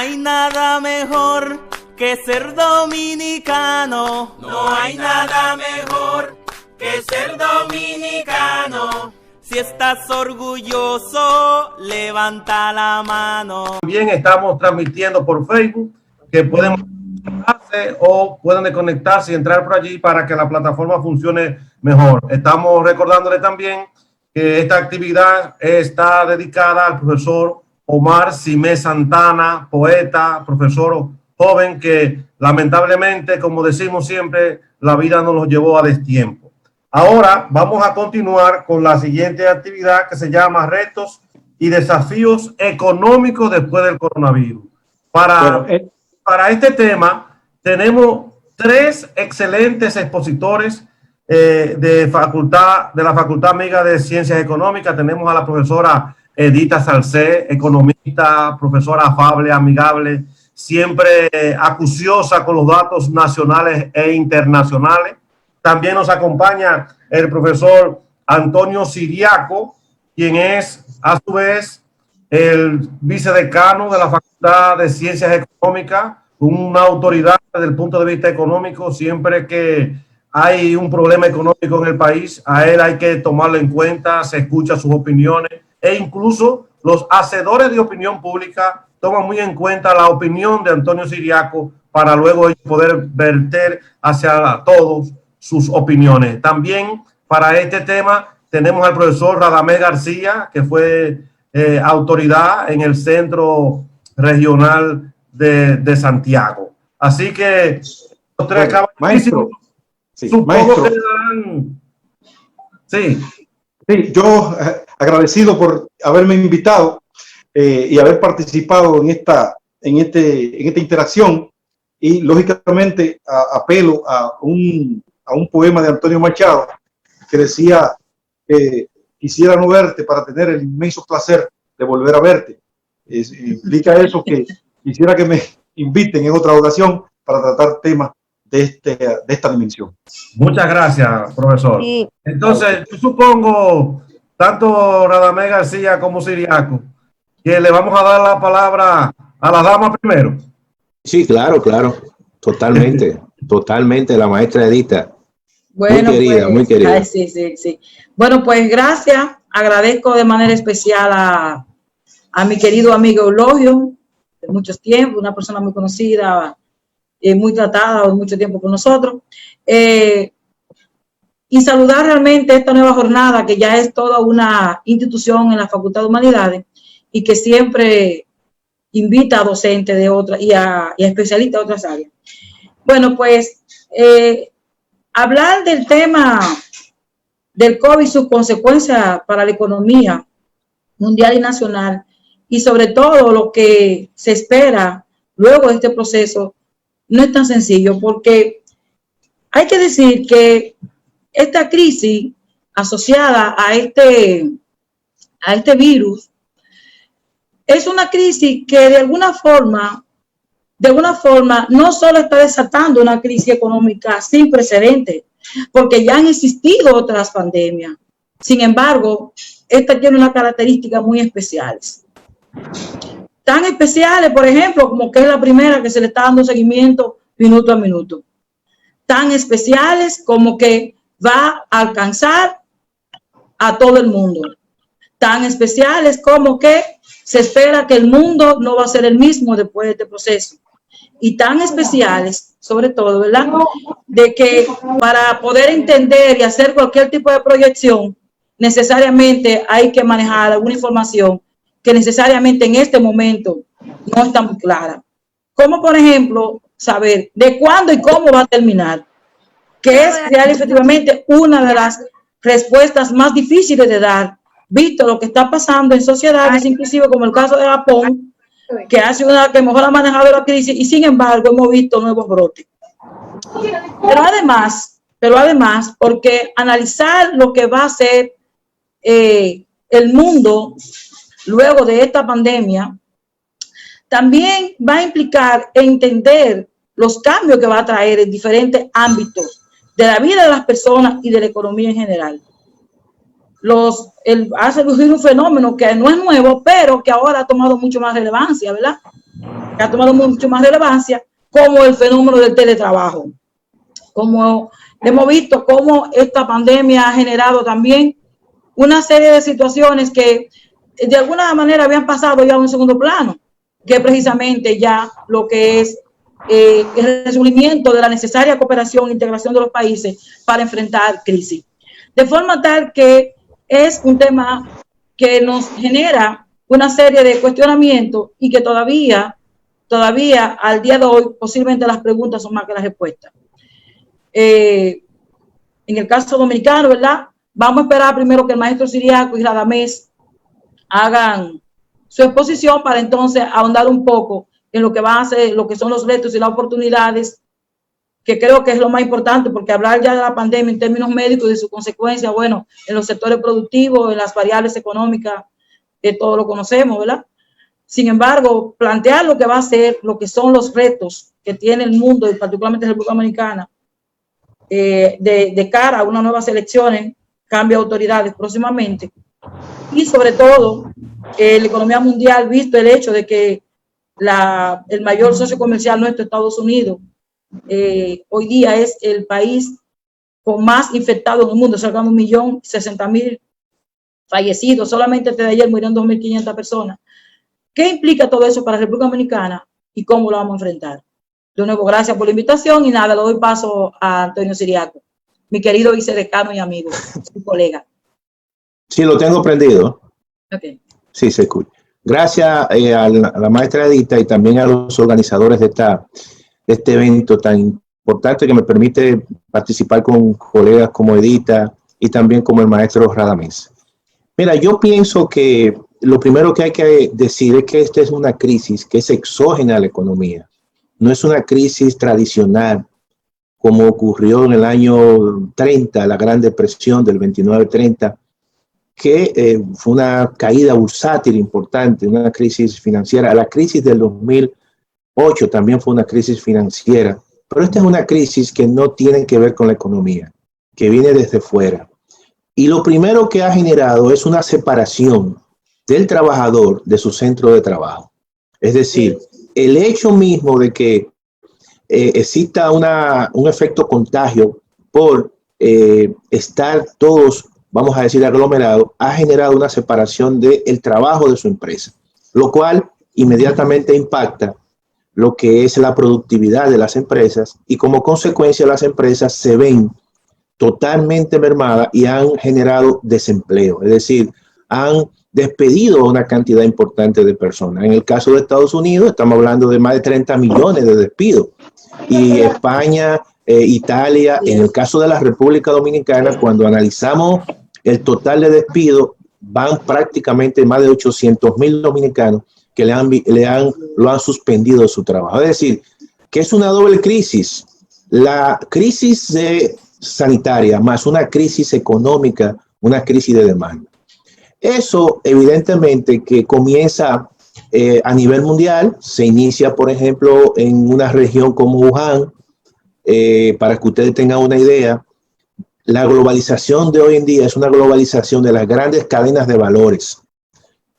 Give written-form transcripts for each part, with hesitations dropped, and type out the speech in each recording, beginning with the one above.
hay nada mejor que ser dominicano. No hay nada mejor que ser dominicano. Si estás orgulloso, levanta la mano. También estamos transmitiendo por Facebook, que pueden conectarse o pueden desconectarse y entrar por allí para que la plataforma funcione mejor. Estamos recordándole también que esta actividad está dedicada al profesor Omar Simé Santana, poeta, profesor joven que lamentablemente, como decimos siempre, la vida nos lo llevó a destiempo. Ahora vamos a continuar con la siguiente actividad que se llama Retos y Desafíos Económicos después del coronavirus. Para este tema tenemos tres excelentes expositores de la Facultad Amiga de Ciencias Económicas. Tenemos a la profesora Edita Salcé, economista, profesora afable, amigable, siempre acuciosa con los datos nacionales e internacionales. También nos acompaña el profesor Antonio Siriaco, quien es a su vez el vicedecano de la Facultad de Ciencias Económicas, una autoridad desde el punto de vista económico. Siempre que hay un problema económico en el país, a él hay que tomarlo en cuenta, se escucha sus opiniones e incluso los hacedores de opinión pública toman muy en cuenta la opinión de Antonio Siriaco para luego poder verter hacia todos sus opiniones. También para este tema tenemos al profesor Radamés García, que fue autoridad en el Centro Regional de Santiago. Así que los tres maestro, sí, supongo maestro. que darán... Sí. Sí, yo agradecido por haberme invitado y haber participado en esta interacción, y lógicamente apelo a un poema de Antonio Machado que decía: quisiera no verte para tener el inmenso placer de volver a verte. Implica eso, que quisiera que me inviten en otra ocasión para tratar temas de esta dimensión. Muchas gracias, profesor. Sí. Entonces, yo supongo, tanto Radamés García como Siriaco, que le vamos a dar la palabra a la dama primero. Sí, claro, totalmente, totalmente, la maestra Edita. Bueno, muy querida, pues, muy querida. Ay, sí. Bueno, pues gracias. Agradezco de manera especial a mi querido amigo Eulogio, de muchos tiempos, una persona muy conocida, muy tratada mucho tiempo con nosotros. Y saludar realmente esta nueva jornada, que ya es toda una institución en la Facultad de Humanidades y que siempre invita a docentes de otras y a especialistas de otras áreas. Bueno, pues hablar del tema del COVID y sus consecuencias para la economía mundial y nacional, y sobre todo lo que se espera luego de este proceso, no es tan sencillo, porque hay que decir que esta crisis asociada a este virus es una crisis que de alguna forma no solo está desatando una crisis económica sin precedentes, porque ya han existido otras pandemias. Sin embargo, esta tiene unas características muy especiales. Tan especiales, por ejemplo, como que es la primera que se le está dando seguimiento minuto a minuto. Tan especiales como que va a alcanzar a todo el mundo. Tan especiales como que se espera que el mundo no va a ser el mismo después de este proceso. Y tan especiales, sobre todo, ¿verdad?, de que para poder entender y hacer cualquier tipo de proyección, necesariamente hay que manejar alguna información que necesariamente en este momento no está muy clara. Como, por ejemplo, saber de cuándo y cómo va a terminar, que es real efectivamente una de las respuestas más difíciles de dar, visto lo que está pasando en sociedades, inclusive como el caso de Japón, que ha sido una que mejor ha manejado la crisis, y sin embargo hemos visto nuevos brotes. Pero además, porque analizar lo que va a ser el mundo luego de esta pandemia también va a implicar entender los cambios que va a traer en diferentes ámbitos de la vida de las personas y de la economía en general. Ha surgido un fenómeno que no es nuevo, pero que ahora ha tomado mucho más relevancia, ¿verdad? que ha tomado mucho más relevancia, como el fenómeno del teletrabajo. Como hemos visto cómo esta pandemia ha generado también una serie de situaciones que de alguna manera habían pasado ya a un segundo plano, que precisamente ya lo que es el resurgimiento de la necesaria cooperación e integración de los países para enfrentar crisis. De forma tal que es un tema que nos genera una serie de cuestionamientos y que todavía al día de hoy posiblemente las preguntas son más que las respuestas. En el caso dominicano, ¿verdad? Vamos a esperar primero que el maestro Ciriaco y Radamés hagan su exposición para entonces ahondar un poco en lo que va a ser, lo que son los retos y las oportunidades, que creo que es lo más importante, porque hablar ya de la pandemia en términos médicos y de sus consecuencias, bueno, en los sectores productivos, en las variables económicas, todo lo conocemos, ¿verdad? Sin embargo, plantear lo que va a ser, lo que son los retos que tiene el mundo y particularmente la República Dominicana de cara a unas nuevas elecciones, cambio de autoridades próximamente, y sobre todo la economía mundial, visto el hecho de que el mayor socio comercial nuestro, Estados Unidos, hoy día es el país con más infectados en el mundo, cerca de 1.060.000 fallecidos, solamente desde ayer murieron 2.500 personas. ¿Qué implica todo eso para la República Dominicana y cómo lo vamos a enfrentar? De nuevo, gracias por la invitación y nada, le doy paso a Antonio Ciriaco, mi querido vicedecano y amigo, su colega. Sí, lo tengo prendido. Okay. Sí, se escucha. Gracias a la maestra Edita y también a los organizadores de este evento tan importante que me permite participar con colegas como Edita y también como el maestro Radamés. Mira, yo pienso que lo primero que hay que decir es que esta es una crisis que es exógena a la economía. No es una crisis tradicional como ocurrió en el año 30, la Gran Depresión del 29-30, que fue una caída bursátil importante, una crisis financiera. La crisis del 2008 también fue una crisis financiera, pero esta es una crisis que no tiene que ver con la economía, que viene desde fuera. Y lo primero que ha generado es una separación del trabajador de su centro de trabajo. Es decir, el hecho mismo de que exista un efecto contagio por estar todos, vamos a decir, aglomerados, ha generado una separación del trabajo de su empresa, lo cual inmediatamente impacta lo que es la productividad de las empresas y como consecuencia las empresas se ven totalmente mermadas y han generado desempleo, es decir, han despedido a una cantidad importante de personas. En el caso de Estados Unidos estamos hablando de más de 30 millones de despidos y España, Italia, en el caso de la República Dominicana, cuando analizamos el total de despidos, van prácticamente más de 800,000 dominicanos que lo han suspendido de su trabajo. Es decir, que es una doble crisis. La crisis sanitaria más una crisis económica, una crisis de demanda. Eso evidentemente que comienza a nivel mundial, se inicia por ejemplo en una región como Wuhan, para que ustedes tengan una idea, la globalización de hoy en día es una globalización de las grandes cadenas de valores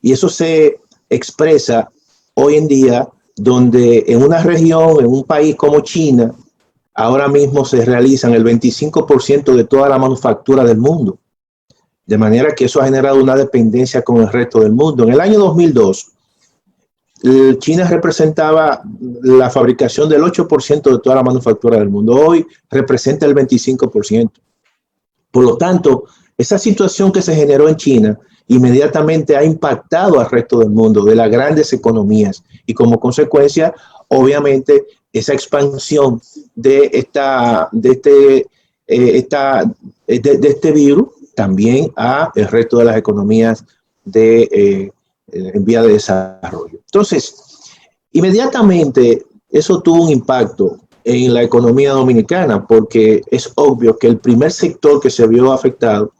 y eso se expresa hoy en día donde en una región, en un país como China, ahora mismo se realizan el 25% de toda la manufactura del mundo. De manera que eso ha generado una dependencia con el resto del mundo. En el año 2002, China representaba la fabricación del 8% de toda la manufactura del mundo. Hoy representa el 25%. Por lo tanto, esa situación que se generó en China inmediatamente ha impactado al resto del mundo, de las grandes economías. Y como consecuencia, obviamente, esa expansión de este virus también a el resto de las economías en vía de desarrollo. Entonces, inmediatamente eso tuvo un impacto en la economía dominicana porque es obvio que el primer sector que se vio afectado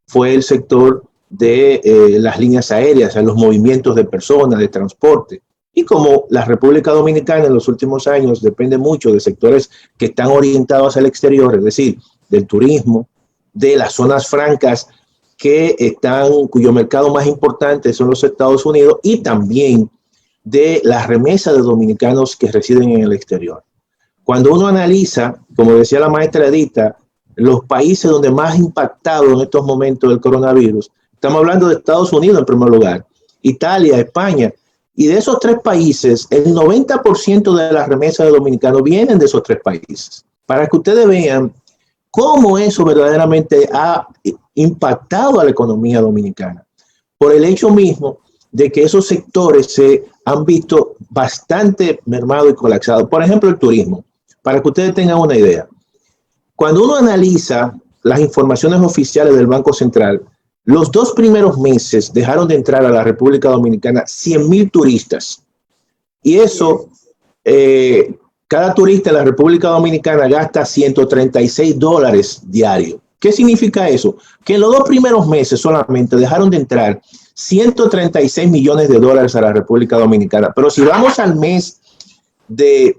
fue el sector de las líneas aéreas, los movimientos de personas, de transporte. Y como la República Dominicana en los últimos años depende mucho de sectores que están orientados hacia el exterior, es decir, del turismo, de las zonas francas cuyo mercado más importante son los Estados Unidos y también de las remesas de dominicanos que residen en el exterior. Cuando uno analiza, como decía la maestra Edita, los países donde más impactado en estos momentos del coronavirus, estamos hablando de Estados Unidos en primer lugar, Italia, España, y de esos 3 países, el 90% de las remesas de dominicanos vienen de esos 3 países. Para que ustedes vean cómo eso verdaderamente ha impactado a la economía dominicana, por el hecho mismo de que esos sectores se han visto bastante mermados y colapsados. Por ejemplo, el turismo, para que ustedes tengan una idea. Cuando uno analiza las informaciones oficiales del Banco Central, los 2 primeros meses dejaron de entrar a la República Dominicana 100,000 turistas. Y eso, cada turista en la República Dominicana gasta $136 diarios. ¿Qué significa eso? Que en los 2 primeros meses solamente dejaron de entrar $136 millones a la República Dominicana. Pero si vamos al mes de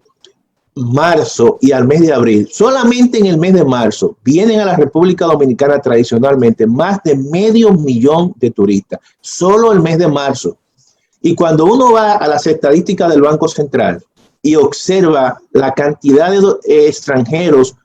marzo y al mes de abril, solamente en el mes de marzo vienen a la República Dominicana tradicionalmente más de 500,000 de turistas, solo el mes de marzo. Y cuando uno va a las estadísticas del Banco Central y observa la cantidad de extranjeros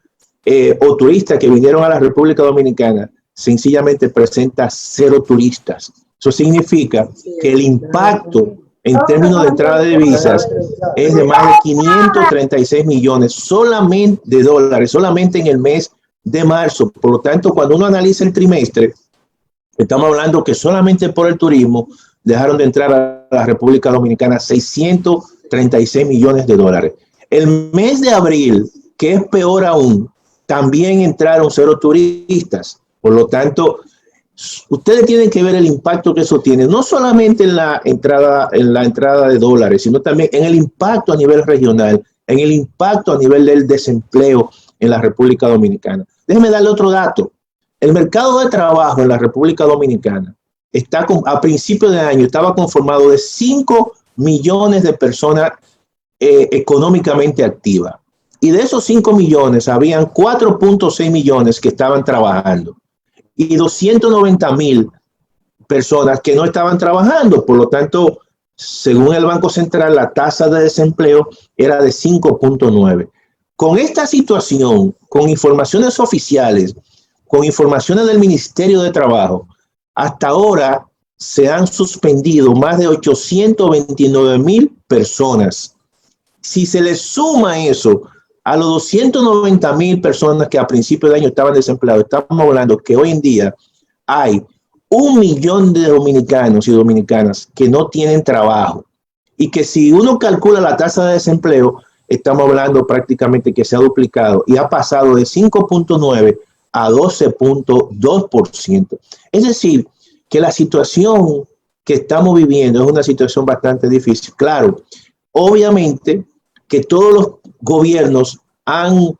o turistas que vinieron a la República Dominicana, sencillamente presenta 0 turistas. Eso significa que el impacto en términos de entrada de divisas es de más de 536 millones solamente de dólares, solamente en el mes de marzo. Por lo tanto, cuando uno analiza el trimestre, estamos hablando que solamente por el turismo dejaron de entrar a la República Dominicana 636 millones de dólares. El mes de abril, que es peor aún, también entraron 0 turistas. Por lo tanto, ustedes tienen que ver el impacto que eso tiene, no solamente en la entrada de dólares, sino también en el impacto a nivel regional, en el impacto a nivel del desempleo en la República Dominicana. Déjenme darle otro dato. El mercado de trabajo en la República Dominicana a principio de año estaba conformado de 5 millones de personas económicamente activas. Y de esos 5 millones, habían 4.6 millones que estaban trabajando. Y 290,000 personas que no estaban trabajando. Por lo tanto, según el Banco Central, la tasa de desempleo era de 5.9. Con esta situación, con informaciones oficiales, con informaciones del Ministerio de Trabajo, hasta ahora se han suspendido más de 829,000 personas. Si se le suma eso a los 290,000 personas que a principio de año estaban desempleados, estamos hablando que hoy en día hay 1 millón de dominicanos y dominicanas que no tienen trabajo. Y que si uno calcula la tasa de desempleo, estamos hablando prácticamente que se ha duplicado y ha pasado de 5.9 a 12.2%. Es decir, que la situación que estamos viviendo es una situación bastante difícil. Claro, obviamente que todos los gobiernos han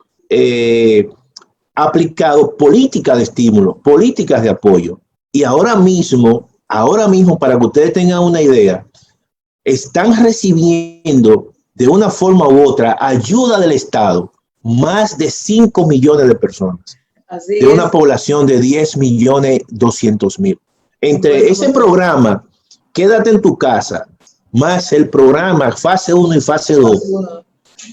aplicado políticas de estímulo, políticas de apoyo. Y ahora mismo, para que ustedes tengan una idea, están recibiendo de una forma u otra ayuda del Estado más de 5 millones de personas. Así de una población de 10.200.000. Entre ese programa, Quédate en tu casa, más el programa fase 1 y fase 2,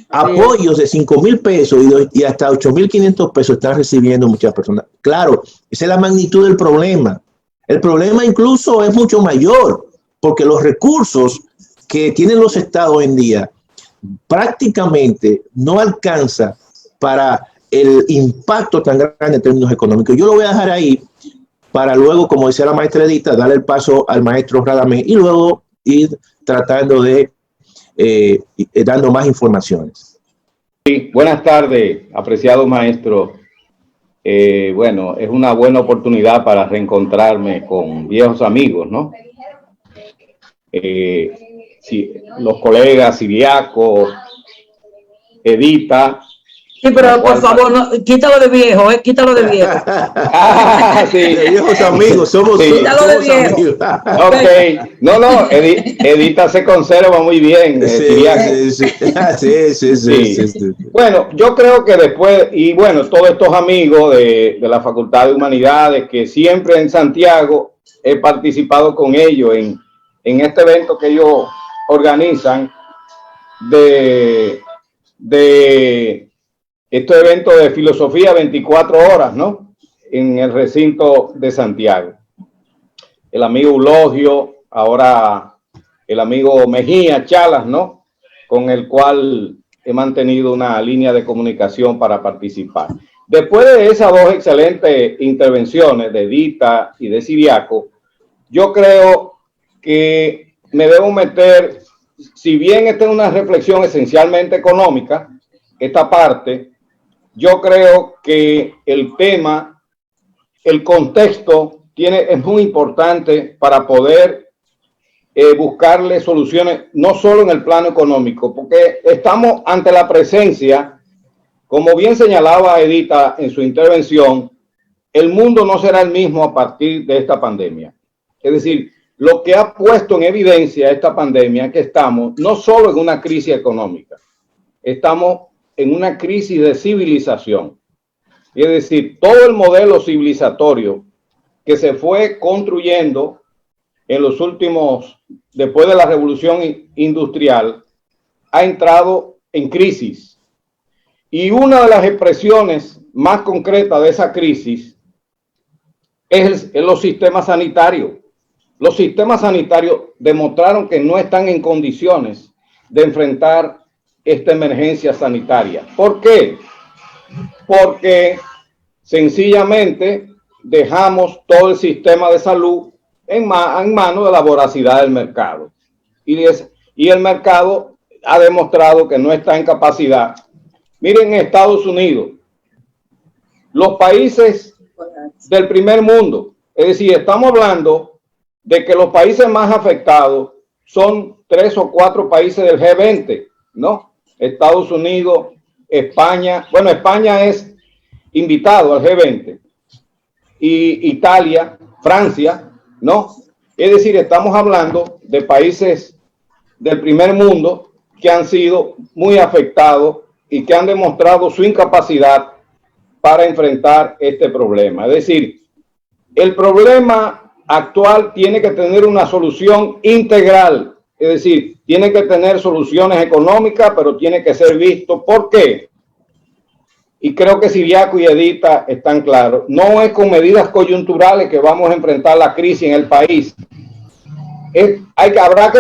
apoyos de 5,000 pesos y hasta 8,500 pesos están recibiendo muchas personas. Claro, esa es la magnitud del problema. El problema incluso es mucho mayor, porque los recursos que tienen los estados hoy en día prácticamente no alcanza para el impacto tan grande en términos económicos. Yo lo voy a dejar ahí para luego, como decía la maestra Edita, darle el paso al maestro Radamés y luego ir tratando de dando más informaciones. Sí, buenas tardes, apreciado maestro. Bueno, es una buena oportunidad para reencontrarme con viejos amigos, ¿no? Sí, los colegas Siriaco, Edita. Sí, pero por favor, no, quítalo de viejo, quítalo de viejo. Sí. De viejos amigos, somos, sí. Quítalo de viejo. amigos. Ok, no, Edita se conserva muy bien. Sí. Bueno, yo creo que después, y bueno, todos estos amigos de la Facultad de Humanidades, que siempre en Santiago he participado con ellos en este evento que ellos organizan de este evento de filosofía 24 horas, ¿no? En el recinto de Santiago. El amigo Eulogio, ahora el amigo Mejía Chalas, ¿no? Con el cual he mantenido una línea de comunicación para participar. Después de esas dos excelentes intervenciones de Edita y de Siriaco, yo creo que me debo meter, si bien esta es una reflexión esencialmente económica, esta parte, yo creo que el tema, el contexto es muy importante para poder buscarle soluciones, no solo en el plano económico, porque estamos ante la presencia, como bien señalaba Edita en su intervención, el mundo no será el mismo a partir de esta pandemia. Es decir, lo que ha puesto en evidencia esta pandemia es que estamos no solo en una crisis económica, estamos en una crisis de civilización. Es decir, todo el modelo civilizatorio que se fue construyendo en los últimos, después de la revolución industrial, ha entrado en crisis. Y una de las expresiones más concretas de esa crisis es los sistemas sanitarios. Los sistemas sanitarios demostraron que no están en condiciones de enfrentar esta emergencia sanitaria. ¿Por qué? Porque sencillamente dejamos todo el sistema de salud en manos de la voracidad del mercado. Y el mercado ha demostrado que no está en capacidad. Miren, en Estados Unidos, los países del primer mundo, es decir, estamos hablando de que los países más afectados son 3 o 4 países del G20, ¿no? Estados Unidos, España, bueno, España es invitado al G20, y Italia, Francia, ¿no? Es decir, estamos hablando de países del primer mundo que han sido muy afectados y que han demostrado su incapacidad para enfrentar este problema. Es decir, el problema actual tiene que tener una solución integral, es decir, tiene que tener soluciones económicas, pero tiene que ser visto. ¿Por qué? Y creo que Siriaco y Edita están claros. No es con medidas coyunturales que vamos a enfrentar la crisis en el país. Habrá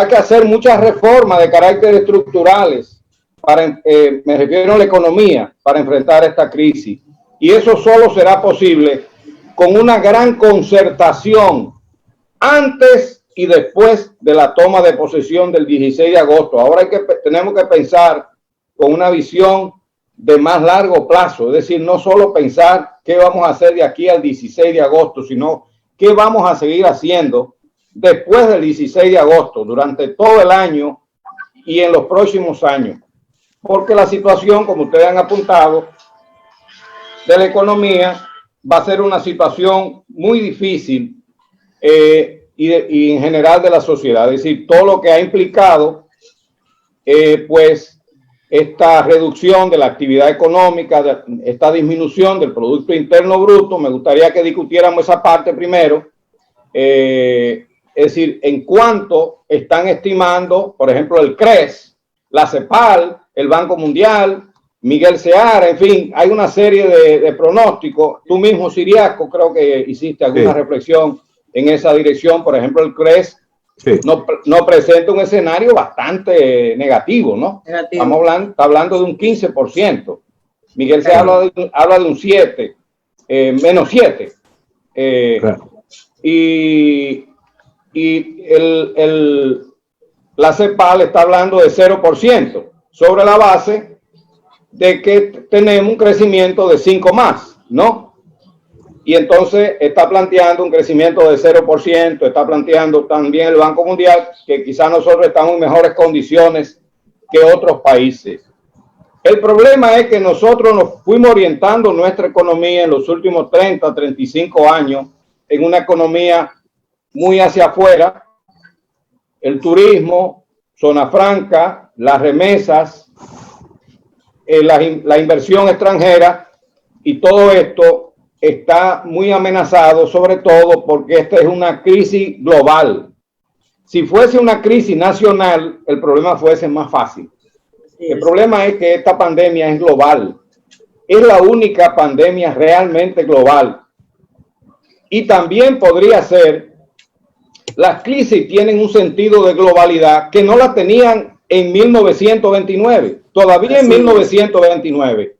que hacer muchas reformas de carácter estructurales, me refiero a la economía, para enfrentar esta crisis. Y eso solo será posible con una gran concertación antes y después de la toma de posesión del 16 de agosto. Ahora tenemos que pensar con una visión de más largo plazo, es decir, no solo pensar qué vamos a hacer de aquí al 16 de agosto, sino qué vamos a seguir haciendo después del 16 de agosto, durante todo el año y en los próximos años. Porque la situación, como ustedes han apuntado, de la economía va a ser una situación muy difícil y en general de la sociedad. Es decir, todo lo que ha implicado, pues, esta reducción de la actividad económica, esta disminución del Producto Interno Bruto. Me gustaría que discutiéramos esa parte primero. Es decir, en cuánto están estimando, por ejemplo, el CRES, la CEPAL, el Banco Mundial, Miguel Seara, en fin, hay una serie de pronósticos. Tú mismo, Siriaco, creo que hiciste alguna reflexión en esa dirección. Por ejemplo, el CRES no presenta un escenario bastante negativo, ¿no? Negativo. Está hablando de un 15%. Miguel Seara habla de un 7, menos 7. Y la CEPAL está hablando de 0%, sobre la base de que tenemos un crecimiento de 5 más, ¿no? Y entonces está planteando un crecimiento de 0%, está planteando también el Banco Mundial que quizás nosotros estamos en mejores condiciones que otros países. El problema es que nosotros nos fuimos orientando nuestra economía en los últimos 30, 35 años en una economía muy hacia afuera, el turismo, zona franca, las remesas, la inversión extranjera, y todo esto está muy amenazado, sobre todo porque esta es una crisis global. si fuese una crisis nacional, el problema fuese más fácil. El problema es que esta pandemia es global. Es la única pandemia realmente global. Y también podría ser, las crisis tienen un sentido de globalidad que no la tenían en 1929. Todavía en 1929.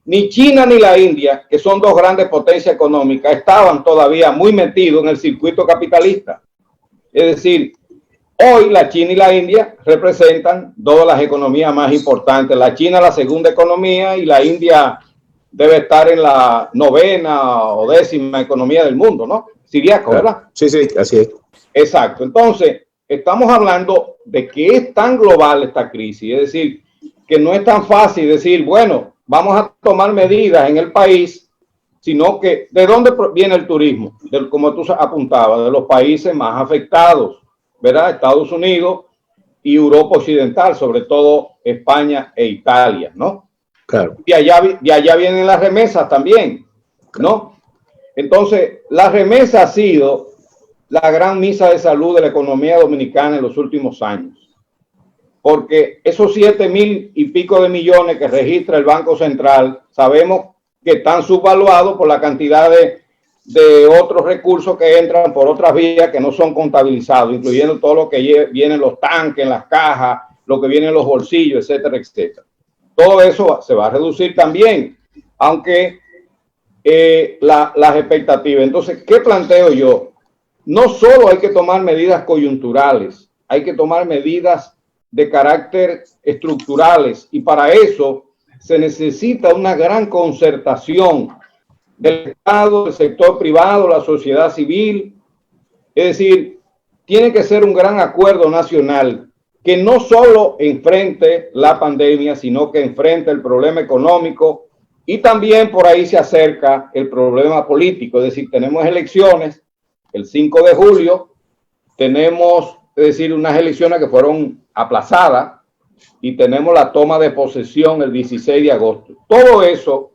Ni China ni la India, que son dos grandes potencias económicas, estaban todavía muy metidos en el circuito capitalista. Es decir, hoy la China y la India representan dos de las economías más importantes. La China la segunda economía y la India debe estar en la 9ª o 10ª economía del mundo, ¿no? Siriaco, ¿verdad? Sí, sí, así es. Exacto. Entonces, estamos hablando de que es tan global esta crisis, es decir, que no es tan fácil decir, bueno, vamos a tomar medidas en el país, sino que ¿de dónde viene el turismo? Como tú apuntabas, de los países más afectados, ¿verdad? Estados Unidos y Europa Occidental, sobre todo España e Italia, ¿no? Claro. Y allá vienen las remesas también, ¿no? Entonces, la remesa ha sido la gran misa de salud de la economía dominicana en los últimos años. Porque esos 7,000 y pico de millones que registra el Banco Central, sabemos que están subvaluados por la cantidad de otros recursos que entran por otras vías que no son contabilizados, incluyendo todo lo que viene en los tanques, en las cajas, lo que viene en los bolsillos, etcétera, etcétera. Todo eso se va a reducir también, aunque las expectativas. Entonces, ¿qué planteo yo? No solo hay que tomar medidas coyunturales, hay que tomar medidas de carácter estructurales, y para eso se necesita una gran concertación del Estado, del sector privado, la sociedad civil. Es decir, tiene que ser un gran acuerdo nacional que no solo enfrente la pandemia, sino que enfrente el problema económico, y también por ahí se acerca el problema político. Es decir, tenemos elecciones el 5 de julio, tenemos, es decir, unas elecciones que fueron aplazadas, y tenemos la toma de posesión el 16 de agosto. Todo eso,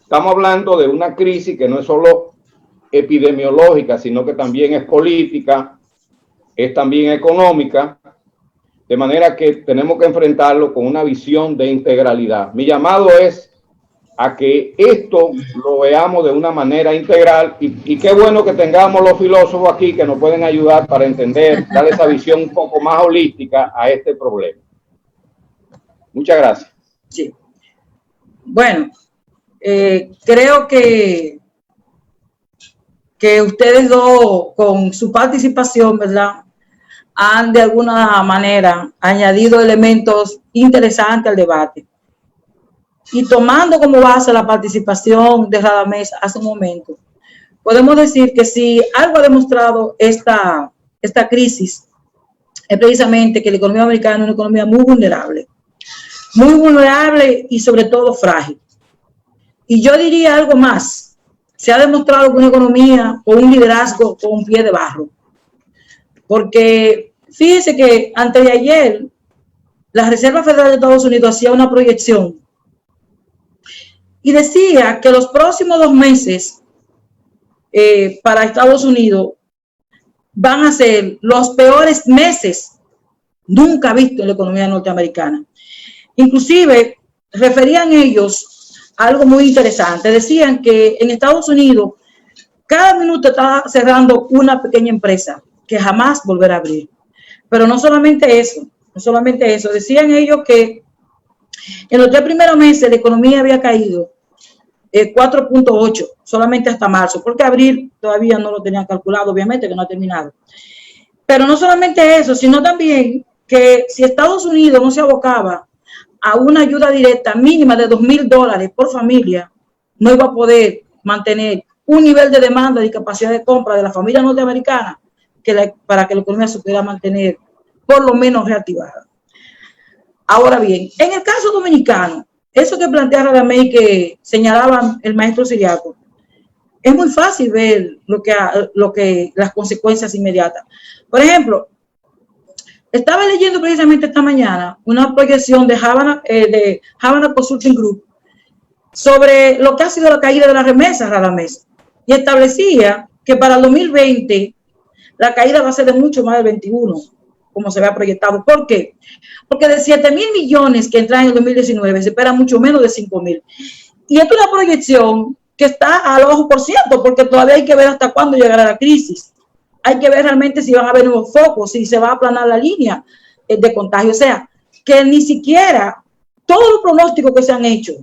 estamos hablando de una crisis que no es solo epidemiológica, sino que también es política, es también económica, de manera que tenemos que enfrentarlo con una visión de integralidad. Mi llamado es a que esto lo veamos de una manera integral, y qué bueno que tengamos los filósofos aquí que nos pueden ayudar para entender, dar esa visión un poco más holística a este problema. Muchas gracias. Sí. Bueno, creo que ustedes dos, con su participación, ¿verdad?, han de alguna manera añadido elementos interesantes al debate. Y tomando como base la participación de Radamés hace un momento, podemos decir que si algo ha demostrado esta crisis es precisamente que la economía americana es una economía muy vulnerable y sobre todo frágil. Y yo diría algo más: se ha demostrado que una economía o un liderazgo con un pie de barro. Porque fíjense que antes de ayer la Reserva Federal de Estados Unidos hacía una proyección y decía que los próximos 2 meses para Estados Unidos van a ser los peores meses nunca vistos en la economía norteamericana. Inclusive referían ellos a algo muy interesante. Decían que en Estados Unidos cada minuto está cerrando una pequeña empresa que jamás volverá a abrir. Pero no solamente eso, decían ellos que en los 3 primeros meses la economía había caído 4.8 solamente hasta marzo, porque abril todavía no lo tenían calculado, obviamente que no ha terminado. Pero no solamente eso, sino también que si Estados Unidos no se abocaba a una ayuda directa mínima de $2,000 por familia, no iba a poder mantener un nivel de demanda y capacidad de compra de la familia norteamericana para que la economía se pudiera mantener por lo menos reactivada. Ahora bien, en el caso dominicano, eso que plantea Radamés y que señalaba el maestro Siriaco, es muy fácil ver las consecuencias inmediatas. Por ejemplo, estaba leyendo precisamente esta mañana una proyección de Havana Consulting Group sobre lo que ha sido la caída de las remesas, Radamés, y establecía que para el 2020 la caída va a ser de mucho más del 21, como se había proyectado. ¿Por qué? Porque de 7.000 millones que entran en el 2019 se espera mucho menos de 5.000. Y esto es una proyección que está al ojo por ciento, porque todavía hay que ver hasta cuándo llegará la crisis. Hay que ver realmente si van a haber nuevos focos, si se va a aplanar la línea de contagio. O sea, que ni siquiera todos los pronósticos que se han hecho,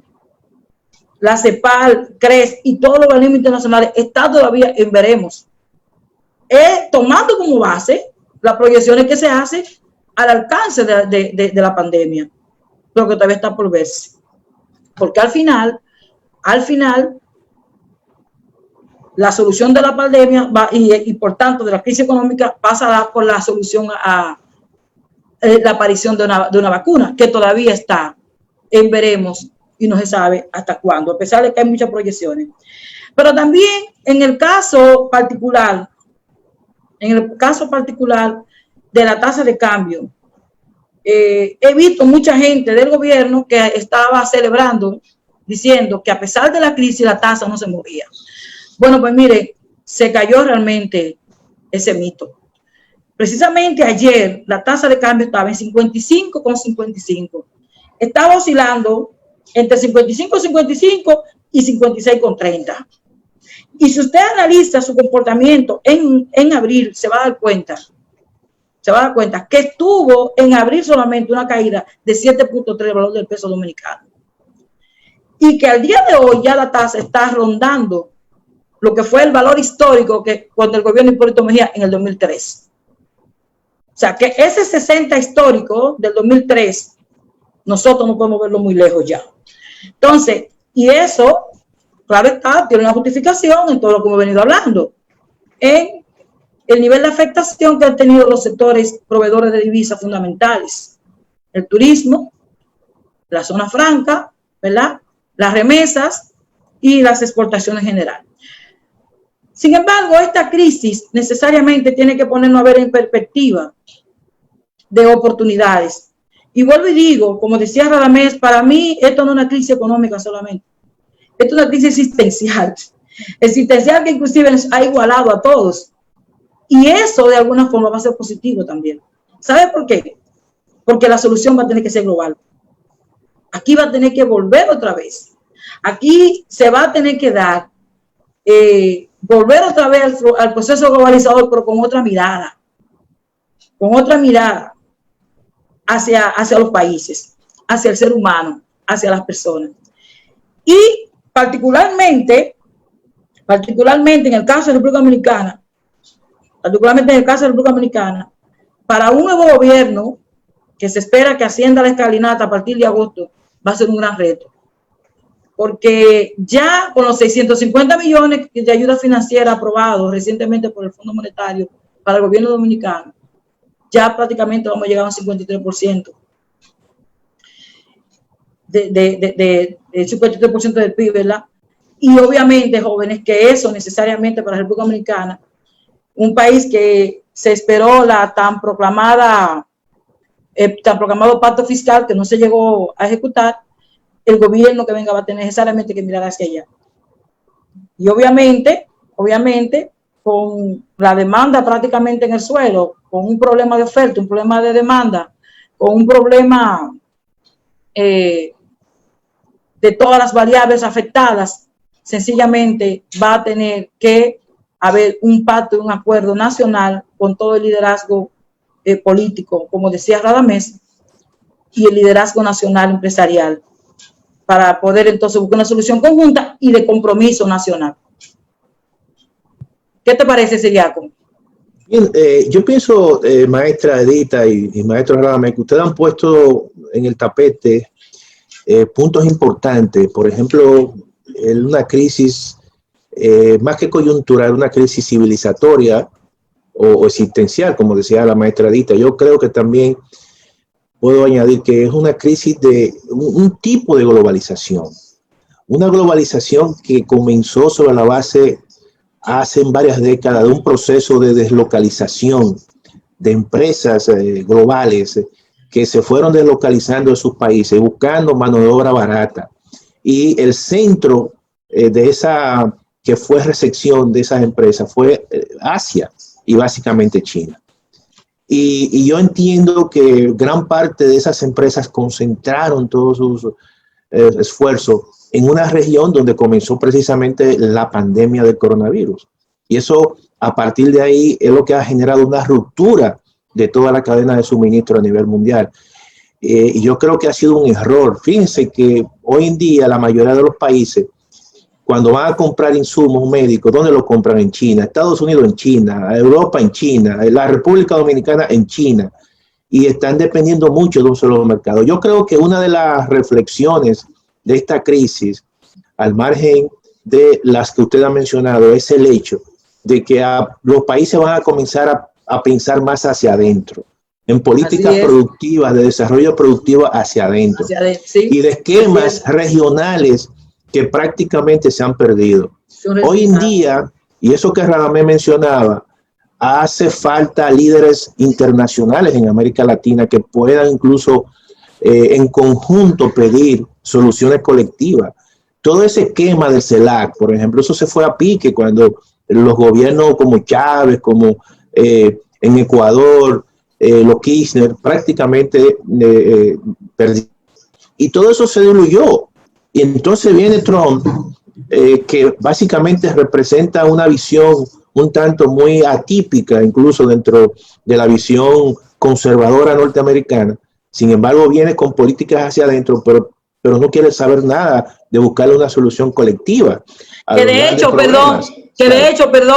la CEPAL, CRES y todos los organismos internacionales, está todavía en veremos. Tomando como base las proyecciones que se hacen al alcance de la pandemia, lo que todavía está por verse. Porque al final, la solución de la pandemia va, y por tanto de la crisis económica pasará por la solución a la aparición de una vacuna, que todavía está en veremos y no se sabe hasta cuándo, a pesar de que hay muchas proyecciones. Pero también en el caso particular de la tasa de cambio, he visto mucha gente del gobierno que estaba celebrando, diciendo que a pesar de la crisis la tasa no se movía. Bueno, pues mire, se cayó realmente ese mito. Precisamente ayer la tasa de cambio estaba en 55,55. Estaba oscilando entre 55,55 y 56,30. Y si usted analiza su comportamiento en abril, se va a dar cuenta que estuvo en abril solamente una caída de 7.3 del valor del peso dominicano. Y que al día de hoy ya la tasa está rondando lo que fue el valor histórico que cuando el gobierno de Hipólito Mejía en el 2003. O sea, que ese 60 histórico del 2003, nosotros no podemos verlo muy lejos ya. Entonces, y eso, claro está, tiene una justificación en todo lo que hemos venido hablando, en el nivel de afectación que han tenido los sectores proveedores de divisas fundamentales, el turismo, la zona franca, ¿verdad?, las remesas y las exportaciones en general. Sin embargo, esta crisis necesariamente tiene que ponernos a ver en perspectiva de oportunidades. Y vuelvo y digo, como decía Radamés, para mí esto no es una crisis económica solamente, esto es una crisis existencial que inclusive nos ha igualado a todos. Y eso de alguna forma va a ser positivo también. ¿Sabe por qué? Porque la solución va a tener que ser global. Aquí va a tener que volver otra vez. Aquí se va a tener que dar, volver otra vez al proceso globalizador, pero con otra mirada hacia los países, hacia el ser humano, hacia las personas. Y particularmente en el caso de la República Dominicana, para un nuevo gobierno que se espera que ascienda a la escalinata a partir de agosto, va a ser un gran reto. Porque ya con los 650 millones de ayuda financiera aprobados recientemente por el Fondo Monetario para el gobierno dominicano, ya prácticamente vamos a llegar a un 53% del 53% del PIB, ¿verdad? Y obviamente, jóvenes, que eso necesariamente para la República Dominicana, un país que se esperó la tan proclamado pacto fiscal que no se llegó a ejecutar, el gobierno que venga va a tener necesariamente que mirar hacia allá. Y obviamente, con la demanda prácticamente en el suelo, con un problema de oferta, un problema de demanda, con un problema de todas las variables afectadas, sencillamente va a tener que haber un pacto y un acuerdo nacional con todo el liderazgo político, como decía Radamés, y el liderazgo nacional empresarial, para poder entonces buscar una solución conjunta y de compromiso nacional. ¿Qué te parece, Siriaco? Bien, yo pienso, maestra Edita y maestro Radamés, que ustedes han puesto en el tapete puntos importantes. Por ejemplo, una crisis más que coyuntural, una crisis civilizatoria o existencial, como decía la maestra Edita. Yo creo que también puedo añadir que es una crisis de un tipo de globalización. Una globalización que comenzó sobre la base hace varias décadas de un proceso de deslocalización de empresas globales que se fueron deslocalizando de sus países, buscando mano de obra barata. Y el centro de esa, que fue recepción de esas empresas fue Asia. y básicamente China. Y yo entiendo que gran parte de esas empresas concentraron todos sus esfuerzos en una región donde comenzó precisamente la pandemia del coronavirus. Y eso, a partir de ahí, es lo que ha generado una ruptura de toda la cadena de suministro a nivel mundial. Y yo creo que ha sido un error. Fíjense que hoy en día la mayoría de los países, cuando van a comprar insumos médicos, ¿dónde lo compran? En China, Estados Unidos en China, Europa en China, la República Dominicana en China, y están dependiendo mucho de un solo mercado. Yo creo que una de las reflexiones de esta crisis, al margen de las que usted ha mencionado, es el hecho de que los países van a comenzar a pensar más hacia adentro, en políticas productivas, de desarrollo productivo hacia adentro, sí, y de esquemas regionales que prácticamente se han perdido. Hoy en día, y eso que Radamés mencionaba, hace falta líderes internacionales en América Latina que puedan incluso en conjunto pedir soluciones colectivas. Todo ese esquema del CELAC, por ejemplo, eso se fue a pique cuando los gobiernos como Chávez, como en Ecuador, los Kirchner, prácticamente perdieron. Y todo eso se diluyó. Y entonces viene Trump, que básicamente representa una visión un tanto muy atípica, incluso dentro de la visión conservadora norteamericana. Sin embargo, viene con políticas hacia adentro, pero no quiere saber nada de buscarle una solución colectiva. Que de hecho, perdón,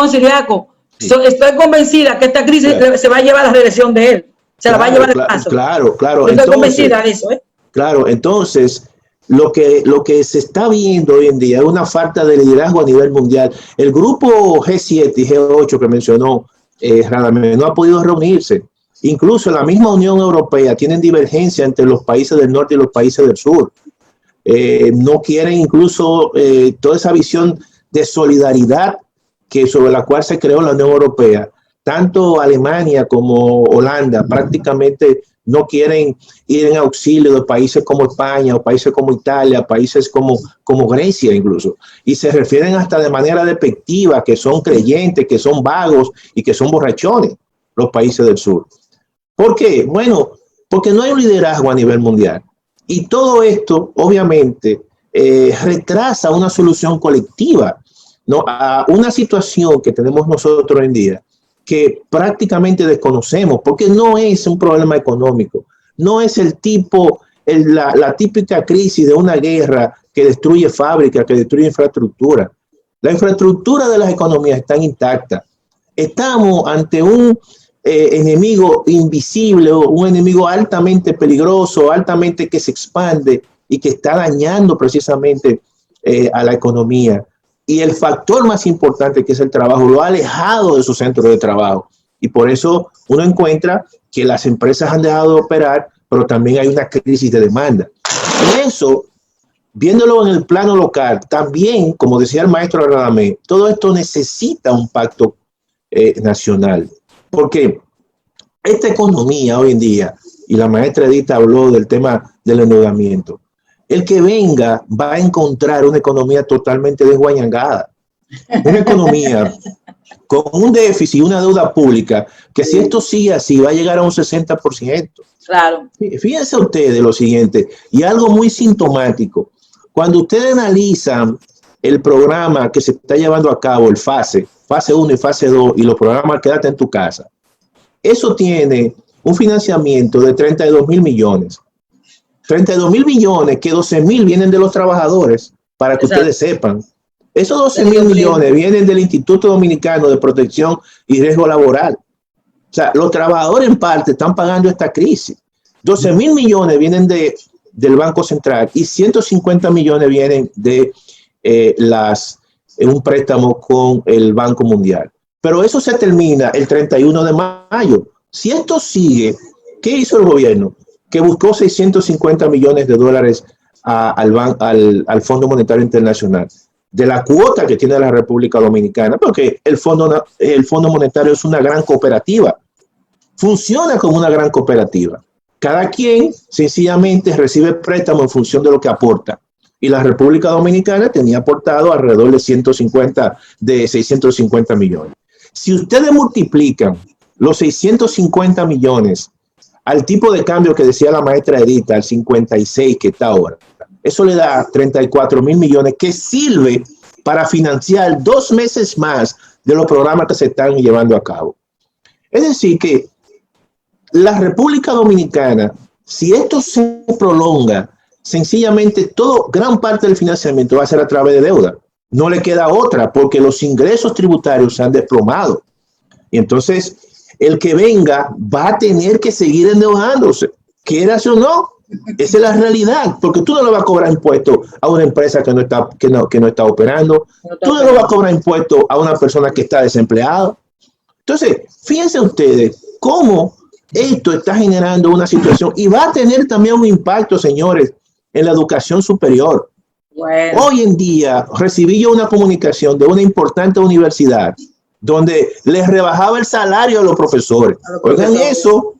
Ciriaco, sí, estoy convencida que esta crisis se va a llevar a la reelección de él. Se la va a llevar al paso. Claro. Estoy convencida de eso, ¿eh? Claro, entonces, lo que se está viendo hoy en día es una falta de liderazgo a nivel mundial. El grupo G7 y G8 que mencionó Radamés no ha podido reunirse. Incluso la misma Unión Europea tienen divergencia entre los países del norte y los países del sur. No quieren incluso toda esa visión de solidaridad sobre la cual se creó la Unión Europea. Tanto Alemania como Holanda prácticamente no quieren ir en auxilio de países como España o países como Italia, países como Grecia incluso. Y se refieren hasta de manera despectiva que son creyentes, que son vagos y que son borrachones los países del sur. ¿Por qué? Bueno, porque no hay un liderazgo a nivel mundial. Y todo esto, obviamente, retrasa una solución colectiva, ¿no? A una situación que tenemos nosotros hoy en día, que prácticamente desconocemos, porque no es un problema económico, no es la típica crisis de una guerra que destruye fábricas, que destruye infraestructura. La infraestructura de las economías está intacta. Estamos ante un enemigo invisible, un enemigo altamente peligroso, altamente que se expande y que está dañando precisamente a la economía. Y el factor más importante, que es el trabajo, lo ha alejado de su centro de trabajo. Y por eso uno encuentra que las empresas han dejado de operar, pero también hay una crisis de demanda. Y eso, viéndolo en el plano local, también, como decía el maestro Radamés, todo esto necesita un pacto nacional. Porque esta economía hoy en día, y la maestra Edith habló del tema del endeudamiento, el que venga va a encontrar una economía totalmente desguayangada. Una economía con un déficit y una deuda pública que si esto sigue así va a llegar a un 60%. Claro. Fíjense ustedes lo siguiente, y algo muy sintomático. Cuando ustedes analizan el programa que se está llevando a cabo, el fase 1 y fase 2, y los programas Quédate en tu casa, eso tiene un financiamiento de 32.000 millones. 32.000 millones, que 12.000 vienen de los trabajadores, para que ustedes sepan. Esos 12.000 millones vienen del Instituto Dominicano de Protección y Riesgo Laboral. O sea, los trabajadores en parte están pagando esta crisis. 12.000 millones vienen del Banco Central y 150 millones vienen de un préstamo con el Banco Mundial. Pero eso se termina el 31 de mayo. Si esto sigue, ¿qué hizo el gobierno? Que buscó 650 millones de dólares al Fondo Monetario Internacional, de la cuota que tiene la República Dominicana, porque el Fondo Monetario es una gran cooperativa, funciona como una gran cooperativa. Cada quien sencillamente recibe préstamo en función de lo que aporta. Y la República Dominicana tenía aportado alrededor de 650 millones. Si ustedes multiplican los 650 millones al tipo de cambio que decía la maestra Edita, al 56 que está ahora, eso le da 34 mil millones que sirve para financiar 2 meses más de los programas que se están llevando a cabo. Es decir, que la República Dominicana, si esto se prolonga, sencillamente gran parte del financiamiento va a ser a través de deuda. No le queda otra, porque los ingresos tributarios se han desplomado. Y entonces, el que venga va a tener que seguir endeudándose, quieras o no. Esa es la realidad, porque tú no le vas a cobrar impuestos a una empresa que no está operando. Tú no le vas a cobrar impuestos a una persona que está desempleada. Entonces, fíjense ustedes cómo esto está generando una situación y va a tener también un impacto, señores, en la educación superior. Bueno. Hoy en día recibí yo una comunicación de una importante universidad donde les rebajaba el salario a los profesores. Oigan eso,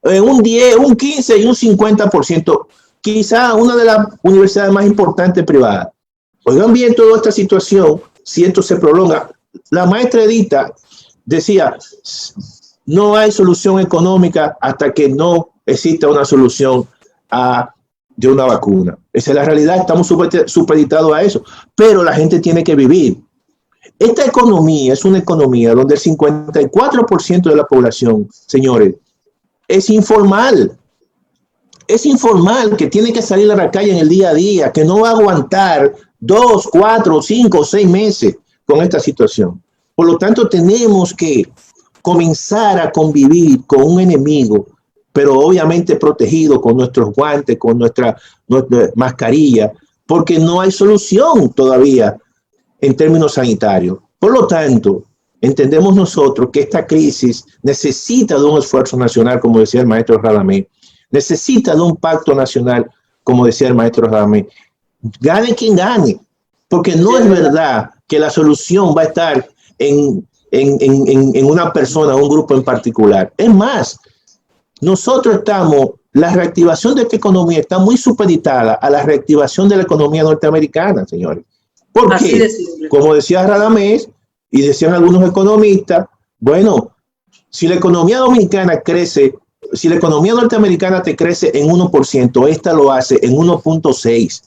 un 10, un 15 y un 50%, quizá una de las universidades más importantes privadas. Oigan bien toda esta situación, si esto se prolonga. La maestra Edita decía, no hay solución económica hasta que no exista una solución de una vacuna. Esa es la realidad, estamos supeditados a eso, pero la gente tiene que vivir. Esta economía es una economía donde el 54% de la población, señores, es informal. Es informal, que tiene que salir a la calle en el día a día, que no va a aguantar 2, 4, 5, 6 meses con esta situación. Por lo tanto, tenemos que comenzar a convivir con un enemigo, pero obviamente protegido con nuestros guantes, con nuestra mascarilla, porque no hay solución todavía en términos sanitarios. Por lo tanto, entendemos nosotros que esta crisis necesita de un esfuerzo nacional, como decía el maestro Radamés, necesita de un pacto nacional, como decía el maestro Radamés. Gane quien gane, porque no es verdad que la solución va a estar en una persona o un grupo en particular. Es más, la reactivación de esta economía está muy supeditada a la reactivación de la economía norteamericana, señores. Porque, como decía Radamés y decían algunos economistas, bueno, si la economía dominicana crece, si la economía norteamericana te crece en 1%, esta lo hace en 1.6%.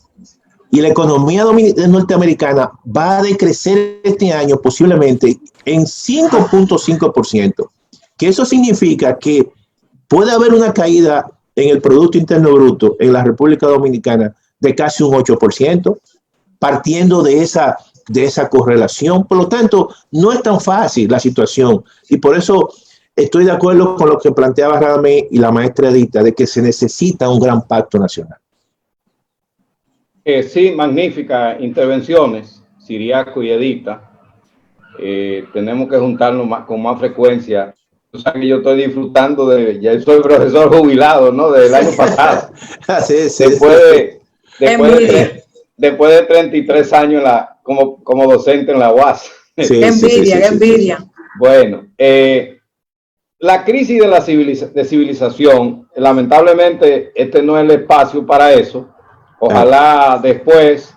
Y la economía norteamericana va a decrecer este año posiblemente en 5.5%. Que eso significa que puede haber una caída en el Producto Interno Bruto en la República Dominicana de casi un 8%, partiendo de esa correlación. Por lo tanto, no es tan fácil la situación. Y por eso estoy de acuerdo con lo que planteaba Radamés y la maestra Edita, de que se necesita un gran pacto nacional. Sí, magníficas intervenciones, Ciriaco y Edita. Tenemos que juntarnos con más frecuencia. O sea que yo estoy disfrutando ya soy profesor jubilado, ¿no? Del año pasado. Después de 33 años como docente en la UAS. Envidia. Bueno, la crisis de la civilización, lamentablemente este no es el espacio para eso. Ojalá después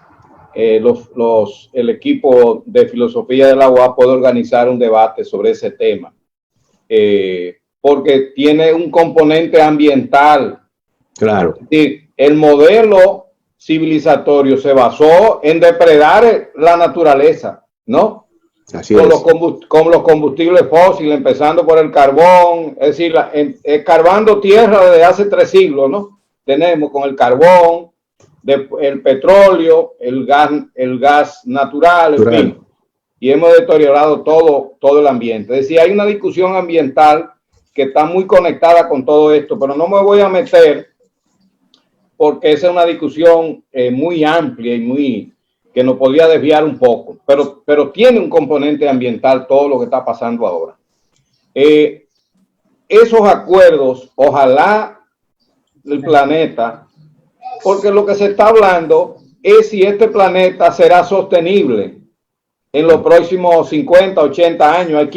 el equipo de filosofía de la UAS pueda organizar un debate sobre ese tema. Porque tiene un componente ambiental. Claro. El modelo civilizatorio se basó en depredar la naturaleza, ¿no? Así con es. los combustibles fósiles, empezando por el carbón, es decir, escarbando tierra desde hace 3 siglos, ¿no? Tenemos con el carbón, el petróleo, el gas natural, en fin. Y hemos deteriorado todo el ambiente. Es decir, hay una discusión ambiental que está muy conectada con todo esto, pero no me voy a meter porque esa es una discusión muy amplia y que nos podría desviar un poco, pero tiene un componente ambiental todo lo que está pasando ahora. Esos acuerdos, ojalá el planeta, porque lo que se está hablando es si este planeta será sostenible en los próximos 50, 80 años.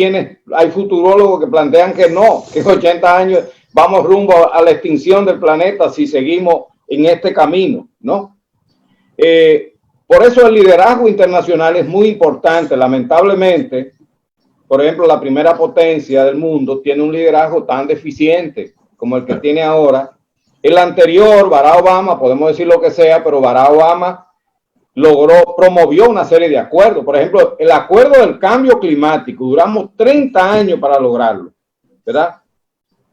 Hay futurólogos que plantean que no, que en 80 años vamos rumbo a la extinción del planeta si seguimos en este camino, ¿no? Por eso el liderazgo internacional es muy importante. Lamentablemente, por ejemplo, la primera potencia del mundo tiene un liderazgo tan deficiente como el que tiene ahora. El anterior, Barack Obama, podemos decir lo que sea, pero Barack Obama promovió una serie de acuerdos. Por ejemplo, el acuerdo del cambio climático, duramos 30 años para lograrlo, ¿verdad?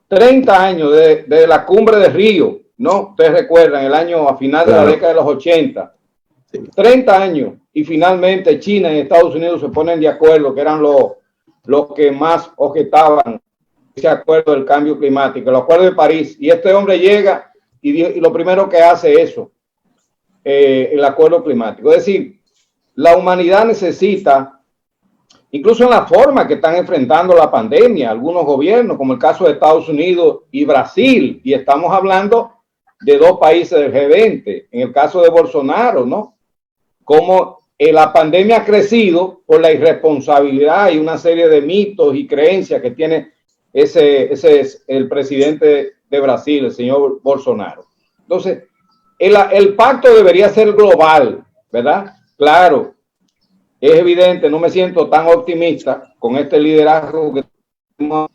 30 años de la cumbre de Río, ¿no? Ustedes recuerdan, el año a final de la década de los 80. 30 años y finalmente China y Estados Unidos se ponen de acuerdo, que eran los que más objetaban ese acuerdo del cambio climático, el acuerdo de París. Y este hombre llega y lo primero que hace es eso, el acuerdo climático. Es decir, la humanidad necesita, incluso en la forma que están enfrentando la pandemia, algunos gobiernos, como el caso de Estados Unidos y Brasil, y estamos hablando de dos países del G20, en el caso de Bolsonaro, ¿no? Como la pandemia ha crecido por la irresponsabilidad y una serie de mitos y creencias que tiene ese es el presidente de Brasil, el señor Bolsonaro. Entonces, el pacto debería ser global, ¿verdad? Claro, es evidente, no me siento tan optimista con este liderazgo que tenemos,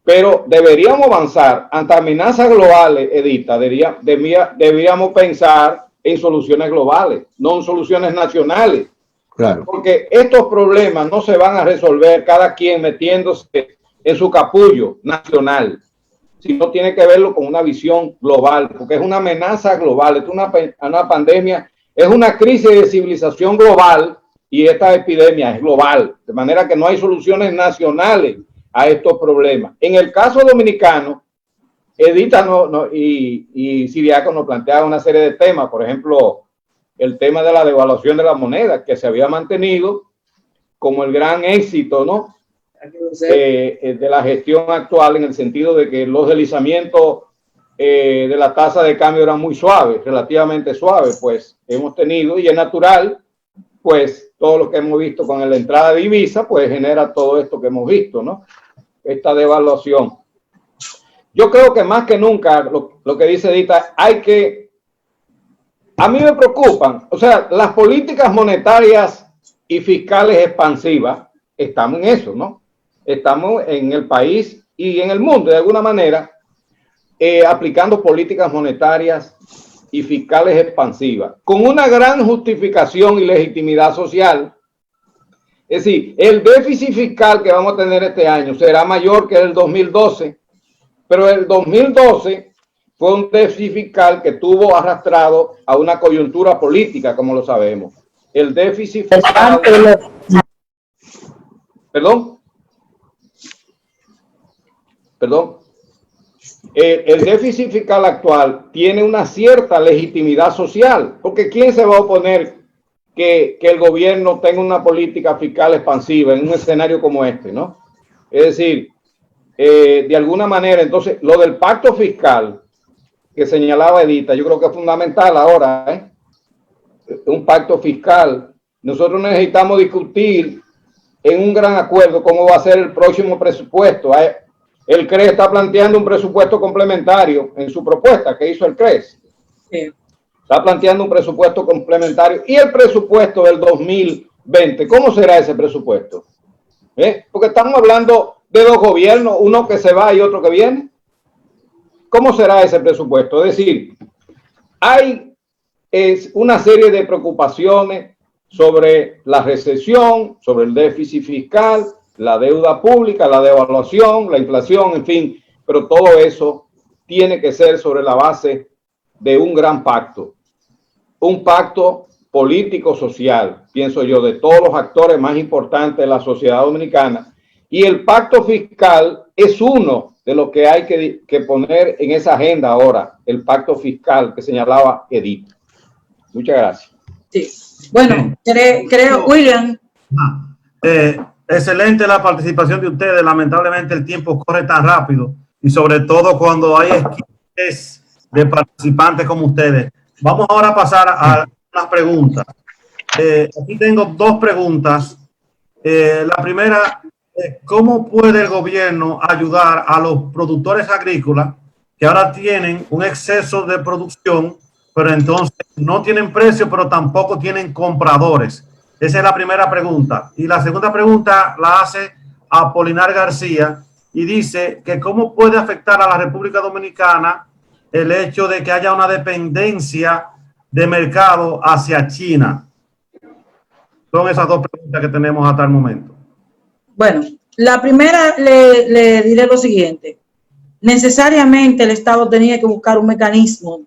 pero deberíamos avanzar ante amenazas globales, Edita. Deberíamos pensar en soluciones globales, no en soluciones nacionales. Claro. Porque estos problemas no se van a resolver cada quien metiéndose en su capullo nacional, sino tiene que verlo con una visión global, porque es una amenaza global, es una pandemia, es una crisis de civilización global y esta epidemia es global, de manera que no hay soluciones nacionales a estos problemas. En el caso dominicano, Edita y Siriaco nos planteaban una serie de temas, por ejemplo, el tema de la devaluación de la moneda, que se había mantenido como el gran éxito, ¿no? De la gestión actual, en el sentido de que los deslizamientos de la tasa de cambio eran muy suaves, relativamente suaves, pues hemos tenido, y es natural, pues todo lo que hemos visto con la entrada de divisa, pues genera todo esto que hemos visto, ¿no? Esta devaluación. Yo creo que más que nunca, lo que dice Edita, a mí me preocupan, o sea, las políticas monetarias y fiscales expansivas, estamos en eso, ¿no? Estamos en el país y en el mundo, de alguna manera, aplicando políticas monetarias y fiscales expansivas, con una gran justificación y legitimidad social. Es decir, el déficit fiscal que vamos a tener este año será mayor que el 2012, pero el 2012 fue un déficit fiscal que tuvo arrastrado a una coyuntura política, como lo sabemos. El déficit fiscal... Perdón. El déficit fiscal actual tiene una cierta legitimidad social, porque ¿quién se va a oponer que el gobierno tenga una política fiscal expansiva en un escenario como este, ¿no? Es decir, de alguna manera, entonces, lo del pacto fiscal que señalaba Edita, yo creo que es fundamental ahora, un pacto fiscal. Nosotros necesitamos discutir en un gran acuerdo cómo va a ser el próximo presupuesto. El CRES está planteando un presupuesto complementario en su propuesta que hizo el CRES. Sí. Está planteando un presupuesto complementario. ¿Y el presupuesto del 2020? ¿Cómo será ese presupuesto? Porque estamos hablando de dos gobiernos, uno que se va y otro que viene. ¿Cómo será ese presupuesto? Es decir, hay una serie de preocupaciones sobre la recesión, sobre el déficit fiscal, la deuda pública, la devaluación, la inflación, en fin, pero todo eso tiene que ser sobre la base de un gran pacto, un pacto político-social, pienso yo, de todos los actores más importantes de la sociedad dominicana, y el pacto fiscal es uno de los que hay que poner en esa agenda ahora, el pacto fiscal que señalaba Edith. Muchas gracias. Sí. Bueno, creo, William. Excelente la participación de ustedes. Lamentablemente el tiempo corre tan rápido y sobre todo cuando hay esquines de participantes como ustedes. Vamos ahora a pasar a las preguntas. Aquí tengo dos preguntas. La primera, ¿cómo puede el gobierno ayudar a los productores agrícolas que ahora tienen un exceso de producción, pero entonces no tienen precio, pero tampoco tienen compradores? Esa es la primera pregunta. Y la segunda pregunta la hace Apolinar García y dice que cómo puede afectar a la República Dominicana el hecho de que haya una dependencia de mercado hacia China. Son esas dos preguntas que tenemos hasta el momento. Bueno, la primera le diré lo siguiente. Necesariamente el Estado tenía que buscar un mecanismo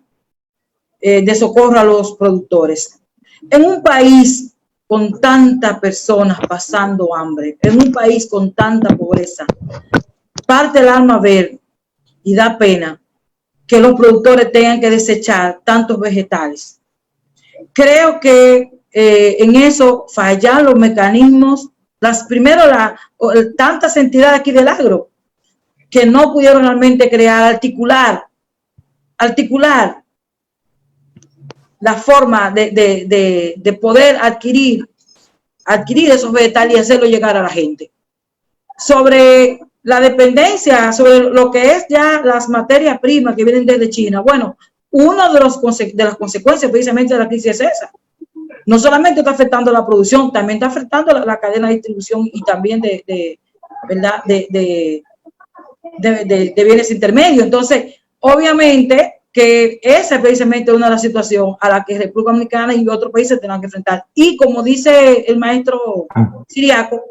de socorro a los productores. En un país con tantas personas pasando hambre, en un país con tanta pobreza, parte el alma ver y da pena que los productores tengan que desechar tantos vegetales. Creo que en eso fallan los mecanismos, tantas entidades aquí del agro que no pudieron realmente crear, articular la forma de poder adquirir esos vegetales y hacerlo llegar a la gente. Sobre la dependencia, sobre lo que es ya las materias primas que vienen desde China, bueno, una de las consecuencias precisamente de la crisis es esa. No solamente está afectando la producción, también está afectando la cadena de distribución y también de bienes intermedios. Entonces, obviamente que esa es precisamente una de las situaciones a la que República Dominicana y otros países tendrán que enfrentar. Y como dice el maestro Ciriaco,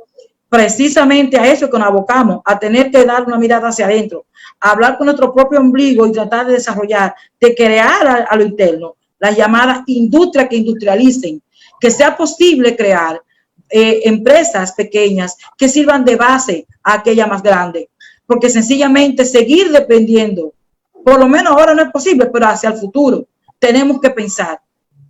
precisamente a eso que nos abocamos, a tener que dar una mirada hacia adentro, a hablar con nuestro propio ombligo y tratar de desarrollar, de crear a lo interno las llamadas industrias que industrialicen, que sea posible crear empresas pequeñas que sirvan de base a aquella más grande, porque sencillamente seguir dependiendo, por lo menos ahora no es posible, pero hacia el futuro tenemos que pensar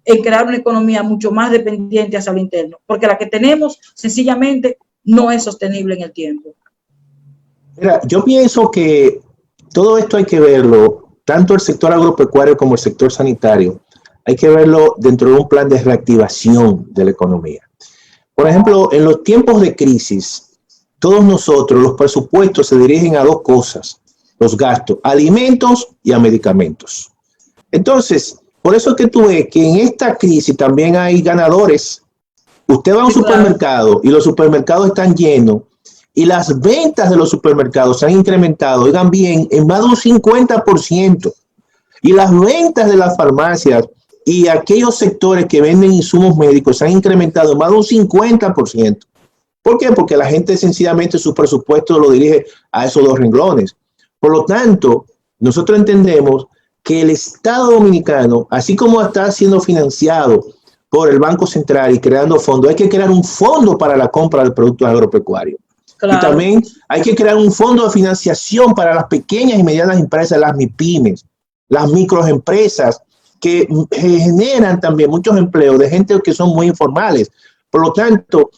en crear una economía mucho más dependiente hacia lo interno, porque la que tenemos sencillamente no es sostenible en el tiempo. Mira, yo pienso que todo esto hay que verlo, tanto el sector agropecuario como el sector sanitario, hay que verlo dentro de un plan de reactivación de la economía. Por ejemplo, en los tiempos de crisis, todos nosotros, los presupuestos se dirigen a dos cosas, los gastos, alimentos y a medicamentos. Entonces, por eso es que tú ves que en esta crisis también hay ganadores. Usted va a un supermercado y los supermercados están llenos y las ventas de los supermercados se han incrementado, oigan bien, en más de un 50%. Y las ventas de las farmacias y aquellos sectores que venden insumos médicos se han incrementado en más de un 50%. ¿Por qué? Porque la gente sencillamente su presupuesto lo dirige a esos dos renglones. Por lo tanto, nosotros entendemos que el Estado Dominicano, así como está siendo financiado por el Banco Central y creando fondos, hay que crear un fondo para la compra de productos agropecuarios. Claro. Y también hay que crear un fondo de financiación para las pequeñas y medianas empresas, las MIPYMES, las microempresas, que generan también muchos empleos de gente que son muy informales. Por lo tanto,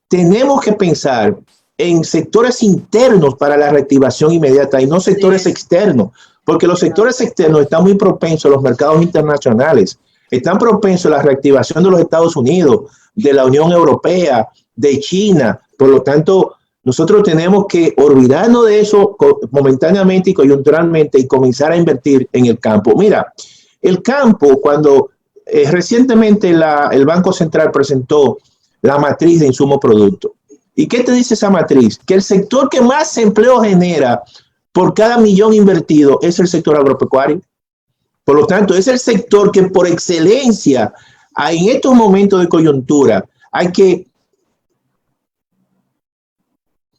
tenemos que pensar en sectores internos para la reactivación inmediata y no sectores externos, porque los sectores externos están muy propensos a los mercados internacionales, están propensos a la reactivación de los Estados Unidos, de la Unión Europea, de China. Por lo tanto, nosotros tenemos que olvidarnos de eso momentáneamente y coyunturalmente y comenzar a invertir en el campo. Mira, el campo, cuando recientemente el Banco Central presentó la matriz de insumo producto. ¿Y qué te dice esa matriz? Que el sector que más empleo genera por cada millón invertido es el sector agropecuario. Por lo tanto, es el sector que por excelencia, en estos momentos de coyuntura, hay que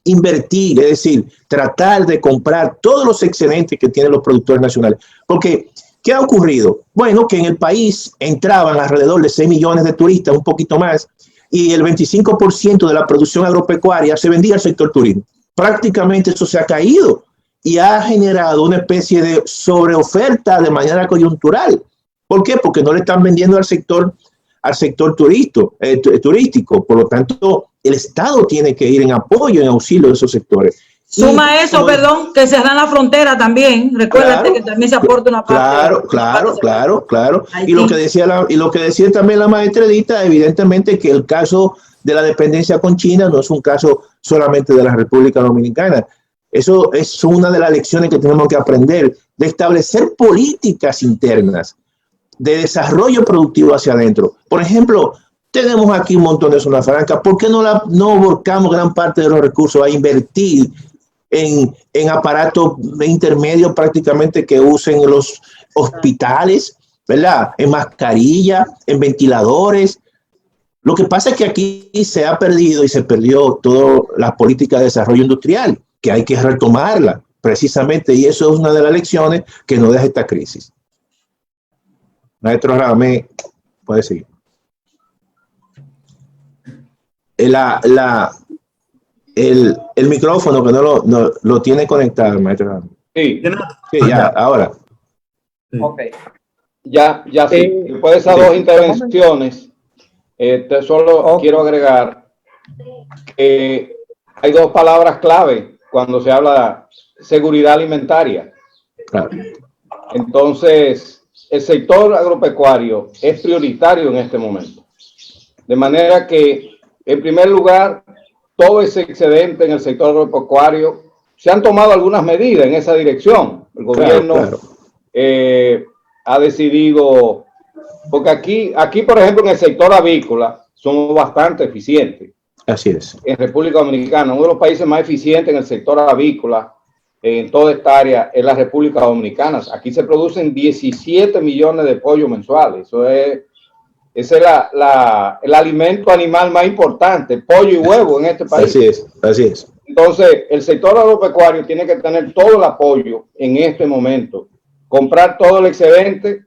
invertir, es decir, tratar de comprar todos los excedentes que tienen los productores nacionales. Porque, ¿qué ha ocurrido? Bueno, que en el país entraban alrededor de 6 millones de turistas, un poquito más, y el 25% de la producción agropecuaria se vendía al sector turismo. Prácticamente eso se ha caído y ha generado una especie de sobreoferta de manera coyuntural. ¿Por qué? Porque no le están vendiendo al sector turístico. Por lo tanto, el Estado tiene que ir en apoyo, en auxilio de esos sectores. Suma y, eso, perdón, que cerran la frontera también. Recuérdate que también se aporta una parte. Claro. Y lo que decía también la maestra Edita, evidentemente que el caso de la dependencia con China no es un caso solamente de la República Dominicana. Eso es una de las lecciones que tenemos que aprender, de establecer políticas internas de desarrollo productivo hacia adentro. Por ejemplo, Tenemos aquí un montón de zona franca. ¿Por qué no volcamos gran parte de los recursos a invertir en aparatos intermedios prácticamente que usen los hospitales, ¿verdad? En mascarilla, en ventiladores? Lo que pasa es que aquí se ha perdido y se perdió toda la política de desarrollo industrial, que hay que retomarla precisamente, y eso es una de las lecciones que nos deja esta crisis. Maestro Ramé, puede seguir. El micrófono que no lo tiene conectado, maestro Ramé. Sí, Sí, ya, ahora. ok. Ya sí. Después de esas dos intervenciones, solo quiero agregar que hay dos palabras clave cuando se habla de seguridad alimentaria. Claro. Entonces, el sector agropecuario es prioritario en este momento. De manera que, en primer lugar, todo ese excedente en el sector agropecuario, se han tomado algunas medidas en esa dirección. El gobierno ha decidido, porque aquí, por ejemplo, en el sector avícola, somos bastante eficientes. Así es. En República Dominicana, uno de los países más eficientes en el sector avícola, en toda esta área, es la República Dominicana. Aquí se producen 17 millones de pollos mensuales. Ese es el alimento animal más importante, pollo y huevo en este país. Así es. Entonces, el sector agropecuario tiene que tener todo el apoyo en este momento, comprar todo el excedente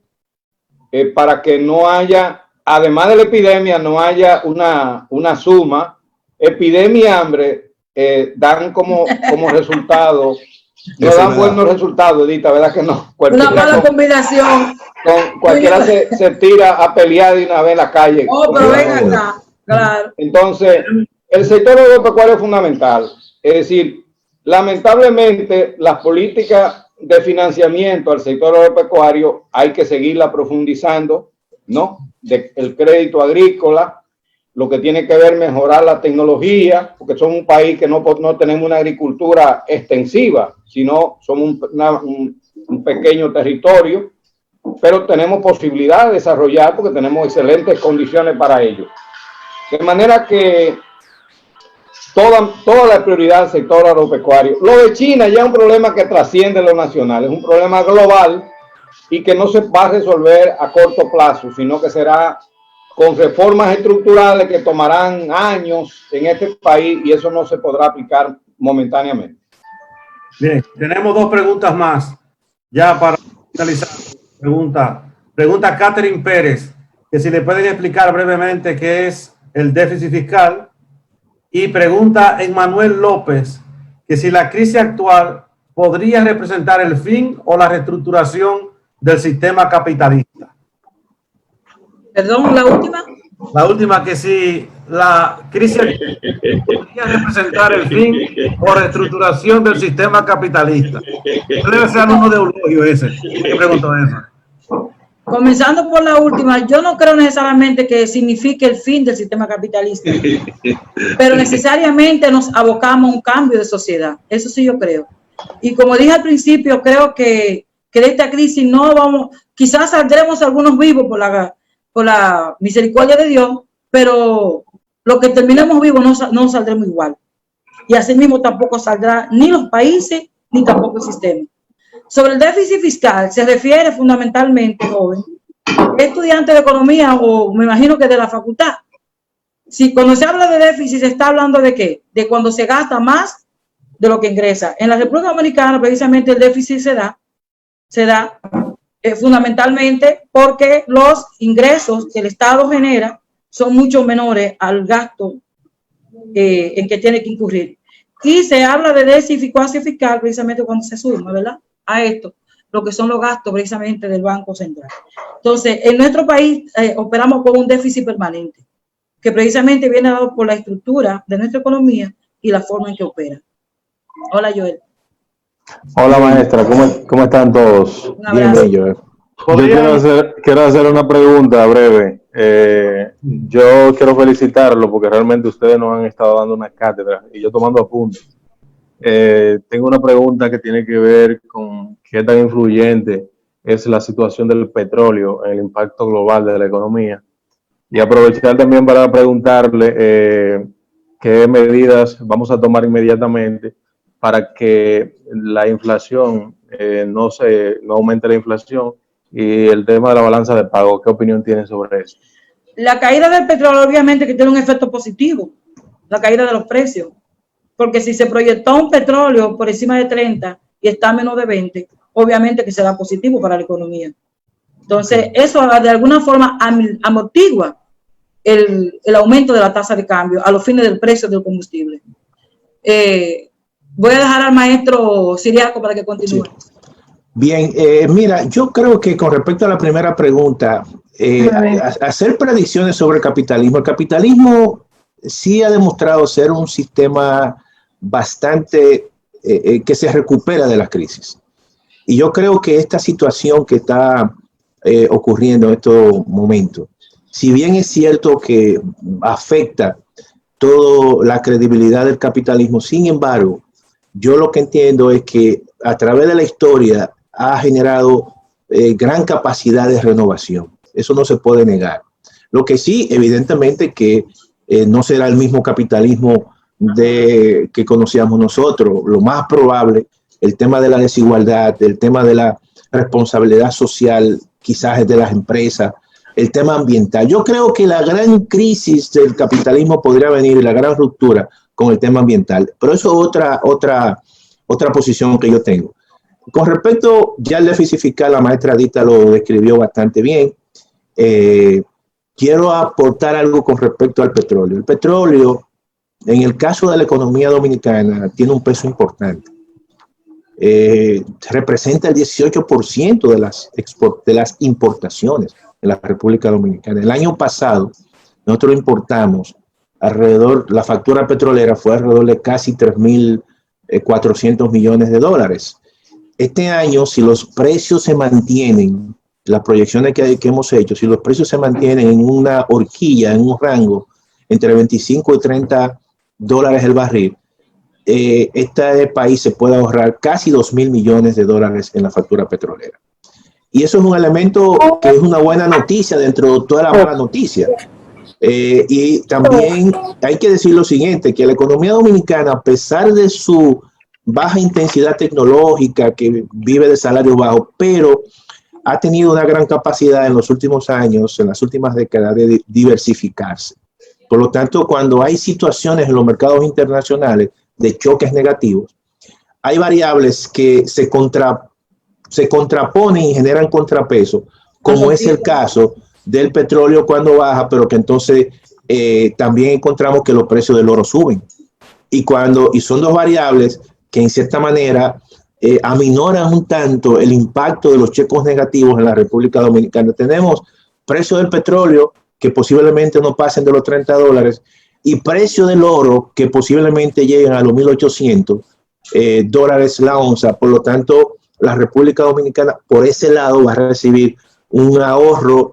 para que no haya, además de la epidemia, no haya una suma. Epidemia y hambre dan como resultado, no dan buenos resultados, Edita, ¿verdad que no? Una mala combinación. Cualquiera se tira a pelear de una vez en la calle. Oh, pero ven acá, claro. Entonces, el sector agropecuario es fundamental. Es decir, lamentablemente, las políticas de financiamiento al sector agropecuario hay que seguirla profundizando, ¿no? El crédito agrícola, lo que tiene que ver mejorar la tecnología, porque somos un país que no tenemos una agricultura extensiva, sino somos un pequeño territorio, pero tenemos posibilidad de desarrollar porque tenemos excelentes condiciones para ello. De manera que toda la prioridad del sector agropecuario. Lo de China ya es un problema que trasciende lo nacional, es un problema global y que no se va a resolver a corto plazo, sino que será con reformas estructurales que tomarán años en este país y eso no se podrá aplicar momentáneamente. Bien, tenemos dos preguntas más. Ya para finalizar, pregunta Catherine Pérez, que si le pueden explicar brevemente qué es el déficit fiscal. Y pregunta Emmanuel López, que si la crisis actual podría representar el fin o la reestructuración del sistema capitalista. Perdón, la última. La última, que si la crisis podría representar el fin o reestructuración del sistema capitalista. Debe ser uno de Eulogio ese. ¿Qué preguntó eso? Comenzando por la última, yo no creo necesariamente que signifique el fin del sistema capitalista, pero necesariamente nos abocamos a un cambio de sociedad. Eso sí yo creo. Y como dije al principio, creo que de esta crisis no vamos, quizás saldremos algunos vivos por la misericordia de Dios, pero los que terminemos vivos no saldremos igual. Y así mismo tampoco saldrá ni los países, ni tampoco el sistema. Sobre el déficit fiscal, se refiere fundamentalmente, joven, estudiante de economía o me imagino que de la facultad. Si cuando se habla de déficit, se está hablando de qué? De cuando se gasta más de lo que ingresa. En la República Dominicana, precisamente, el déficit se da fundamentalmente porque los ingresos que el Estado genera son mucho menores al gasto en que tiene que incurrir. Y se habla de déficit fiscal precisamente cuando se suma, ¿verdad?, a esto, lo que son los gastos precisamente del Banco Central. Entonces, en nuestro país operamos con un déficit permanente, que precisamente viene dado por la estructura de nuestra economía y la forma en que opera. Hola, Joel. Hola, maestra, ¿cómo están todos? Bien, Joel. Yo quiero hacer una pregunta breve. Yo quiero felicitarlo porque realmente ustedes nos han estado dando una cátedra y yo tomando apuntes. Tengo una pregunta que tiene que ver con qué tan influyente es la situación del petróleo en el impacto global de la economía Y aprovechar también para preguntarle qué medidas vamos a tomar inmediatamente para que la inflación no aumente la inflación, y el tema de la balanza de pago. ¿Qué opinión tienen sobre eso? La caída del petróleo obviamente que tiene un efecto positivo, la caída de los precios, porque si se proyectó un petróleo por encima de 30 y está a menos de 20, obviamente que será positivo para la economía. Entonces, eso de alguna forma amortigua el aumento de la tasa de cambio a los fines del precio del combustible. Voy a dejar al maestro Ciriaco para que continúe. Sí. Bien, mira, yo creo que con respecto a la primera pregunta, hacer predicciones sobre el capitalismo sí ha demostrado ser un sistema bastante que se recupera de las crisis. Y yo creo que esta situación que está ocurriendo en estos momentos, si bien es cierto que afecta toda la credibilidad del capitalismo, sin embargo, yo lo que entiendo es que a través de la historia ha generado gran capacidad de renovación. Eso no se puede negar. Lo que sí, evidentemente, que no será el mismo capitalismo que conocíamos nosotros. Lo más probable, el tema de la desigualdad, el tema de la responsabilidad social, quizás es de las empresas, el tema ambiental. Yo creo que la gran crisis del capitalismo podría venir, la gran ruptura, con el tema ambiental. Pero eso es otra posición que yo tengo. Con respecto ya al déficit fiscal, la maestra Dita lo describió bastante bien. Quiero aportar algo con respecto al petróleo. El petróleo, en el caso de la economía dominicana, tiene un peso importante. Representa el 18% de las importaciones en la República Dominicana. El año pasado, nosotros importamos la factura petrolera fue alrededor de casi 3.400 millones de dólares. Este año, si los precios se mantienen, las proyecciones que hemos hecho, si los precios se mantienen en una horquilla, en un rango entre 25 y 30 dólares el barril, este país se puede ahorrar casi 2.000 millones de dólares en la factura petrolera. Y eso es un elemento que es una buena noticia dentro de toda la mala noticia. Y también hay que decir lo siguiente, que la economía dominicana, a pesar de su baja intensidad tecnológica, que vive de salario bajo, pero ha tenido una gran capacidad en los últimos años, en las últimas décadas, de diversificarse. Por lo tanto, cuando hay situaciones en los mercados internacionales de choques negativos, hay variables que se contraponen y generan contrapeso, como es el caso del petróleo cuando baja, pero que entonces también encontramos que los precios del oro suben. Y son dos variables que en cierta manera aminoran un tanto el impacto de los cheques negativos en la República Dominicana. Tenemos precio del petróleo que posiblemente no pasen de los 30 dólares y precio del oro que posiblemente lleguen a los 1.800 dólares la onza. Por lo tanto, la República Dominicana por ese lado va a recibir un ahorro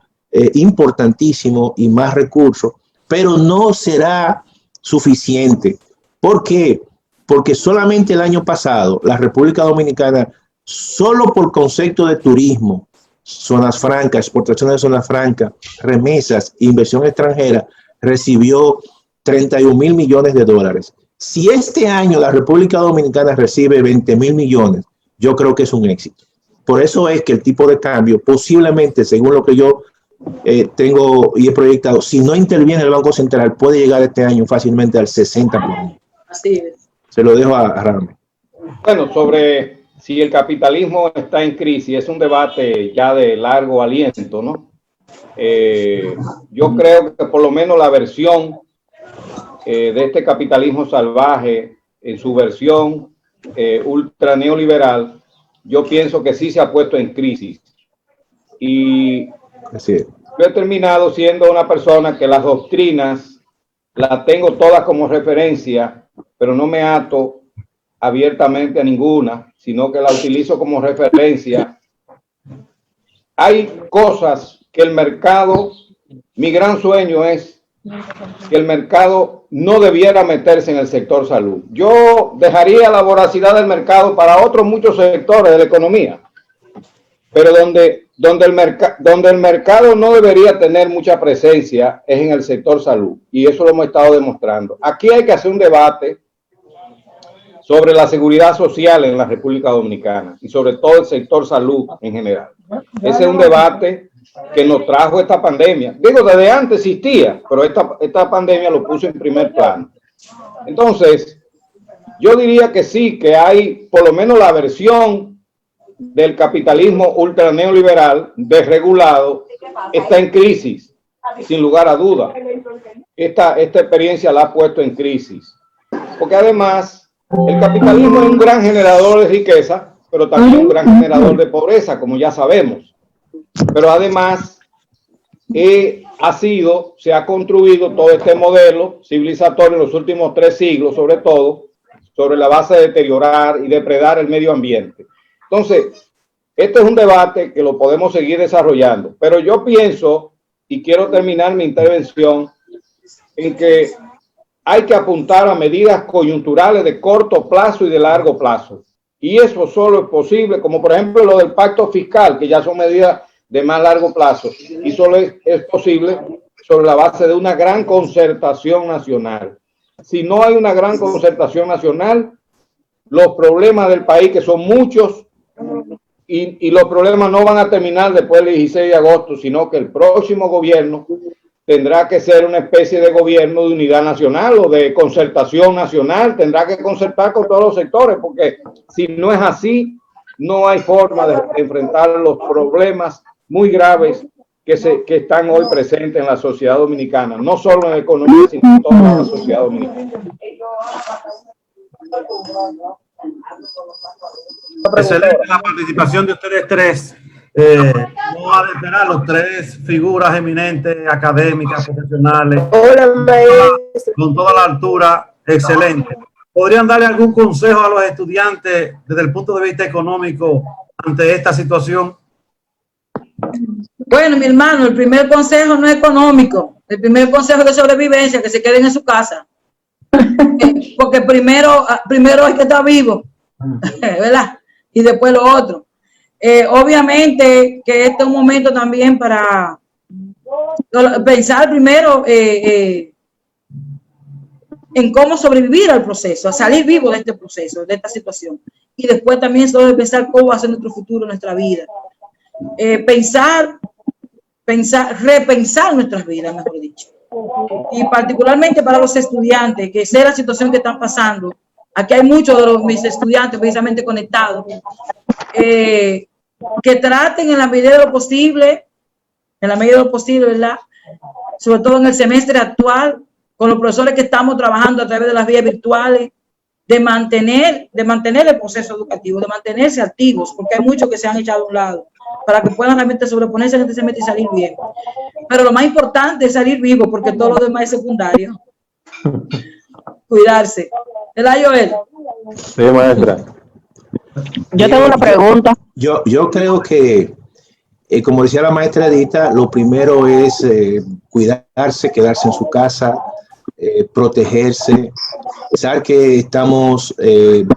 importantísimo y más recursos, pero no será suficiente. ¿Por qué? Porque solamente el año pasado la República Dominicana, solo por concepto de turismo, zonas francas, exportaciones de zonas francas, remesas, inversión extranjera, recibió 31.000 millones de dólares. Si este año la República Dominicana recibe 20.000 millones, yo creo que es un éxito. Por eso es que el tipo de cambio posiblemente, según lo que yo tengo y he proyectado, si no interviene el Banco Central, puede llegar este año fácilmente al 60%. Así es. Se lo dejo a Rame. Bueno, sobre si el capitalismo está en crisis, es un debate ya de largo aliento, ¿no? Yo creo que por lo menos la versión de este capitalismo salvaje, en su versión ultra neoliberal, yo pienso que sí se ha puesto en crisis. Y así es. Yo he terminado siendo una persona que las doctrinas las tengo todas como referencia, pero no me ato abiertamente a ninguna, sino que la utilizo como referencia. Hay cosas que el mercado, mi gran sueño es que el mercado no debiera meterse en el sector salud. Yo dejaría la voracidad del mercado para otros muchos sectores de la economía. Pero donde el mercado no debería tener mucha presencia es en el sector salud, y eso lo hemos estado demostrando. Aquí hay que hacer un debate sobre la seguridad social en la República Dominicana y sobre todo el sector salud en general. Ese es un debate que nos trajo esta pandemia. Digo, desde antes existía, pero esta pandemia lo puso en primer plano. Entonces, yo diría que sí, que hay por lo menos la versión del capitalismo ultra neoliberal desregulado está en crisis, sin lugar a duda. Esta experiencia la ha puesto en crisis, porque además el capitalismo es un gran generador de riqueza, pero también un gran generador de pobreza, como ya sabemos. Pero además se ha construido todo este modelo civilizatorio en los últimos 3 siglos, sobre todo, sobre la base de deteriorar y depredar el medio ambiente. Entonces, este es un debate que lo podemos seguir desarrollando, pero yo pienso, y quiero terminar mi intervención, en que hay que apuntar a medidas coyunturales de corto plazo y de largo plazo. Y eso solo es posible, como por ejemplo lo del pacto fiscal, que ya son medidas de más largo plazo, y solo es posible sobre la base de una gran concertación nacional. Si no hay una gran concertación nacional, los problemas del país, que son muchos, y los problemas no van a terminar después del 16 de agosto, sino que el próximo gobierno tendrá que ser una especie de gobierno de unidad nacional o de concertación nacional, tendrá que concertar con todos los sectores, porque si no es así, no hay forma de enfrentar los problemas muy graves que están hoy presentes en la sociedad dominicana, no solo en la economía, sino en toda la sociedad dominicana. Excelente la participación de ustedes tres. No va a esperar los 3 figuras eminentes, académicas, profesionales. Hola, maestro. Con toda la altura, excelente. ¿Podrían darle algún consejo a los estudiantes desde el punto de vista económico ante esta situación? Bueno, mi hermano, el primer consejo no es económico. El primer consejo es de sobrevivencia, que se queden en su casa. Porque primero hay que estar vivo, ¿verdad? Y después lo otro. Obviamente que este es un momento también para pensar primero en cómo sobrevivir al proceso, a salir vivo de este proceso, de esta situación. Y después también sobre pensar cómo va a ser nuestro futuro, nuestra vida. Repensar nuestras vidas, mejor dicho. Y particularmente para los estudiantes, que sé la situación que están pasando. Aquí hay muchos de mis estudiantes precisamente conectados, que traten en la medida de lo posible, ¿verdad? Sobre todo en el semestre actual, con los profesores que estamos trabajando a través de las vías virtuales, de mantener el proceso educativo, de mantenerse activos, porque hay muchos que se han echado a un lado, para que puedan realmente sobreponerse en este semestre y salir bien. Pero lo más importante es salir vivo, porque todo lo demás es secundario. Cuidarse. ¿Verdad, Joel? Sí, maestra. Yo tengo una pregunta. Yo creo que, como decía la maestra Edita, lo primero es cuidarse, quedarse en su casa, protegerse, pensar que estamos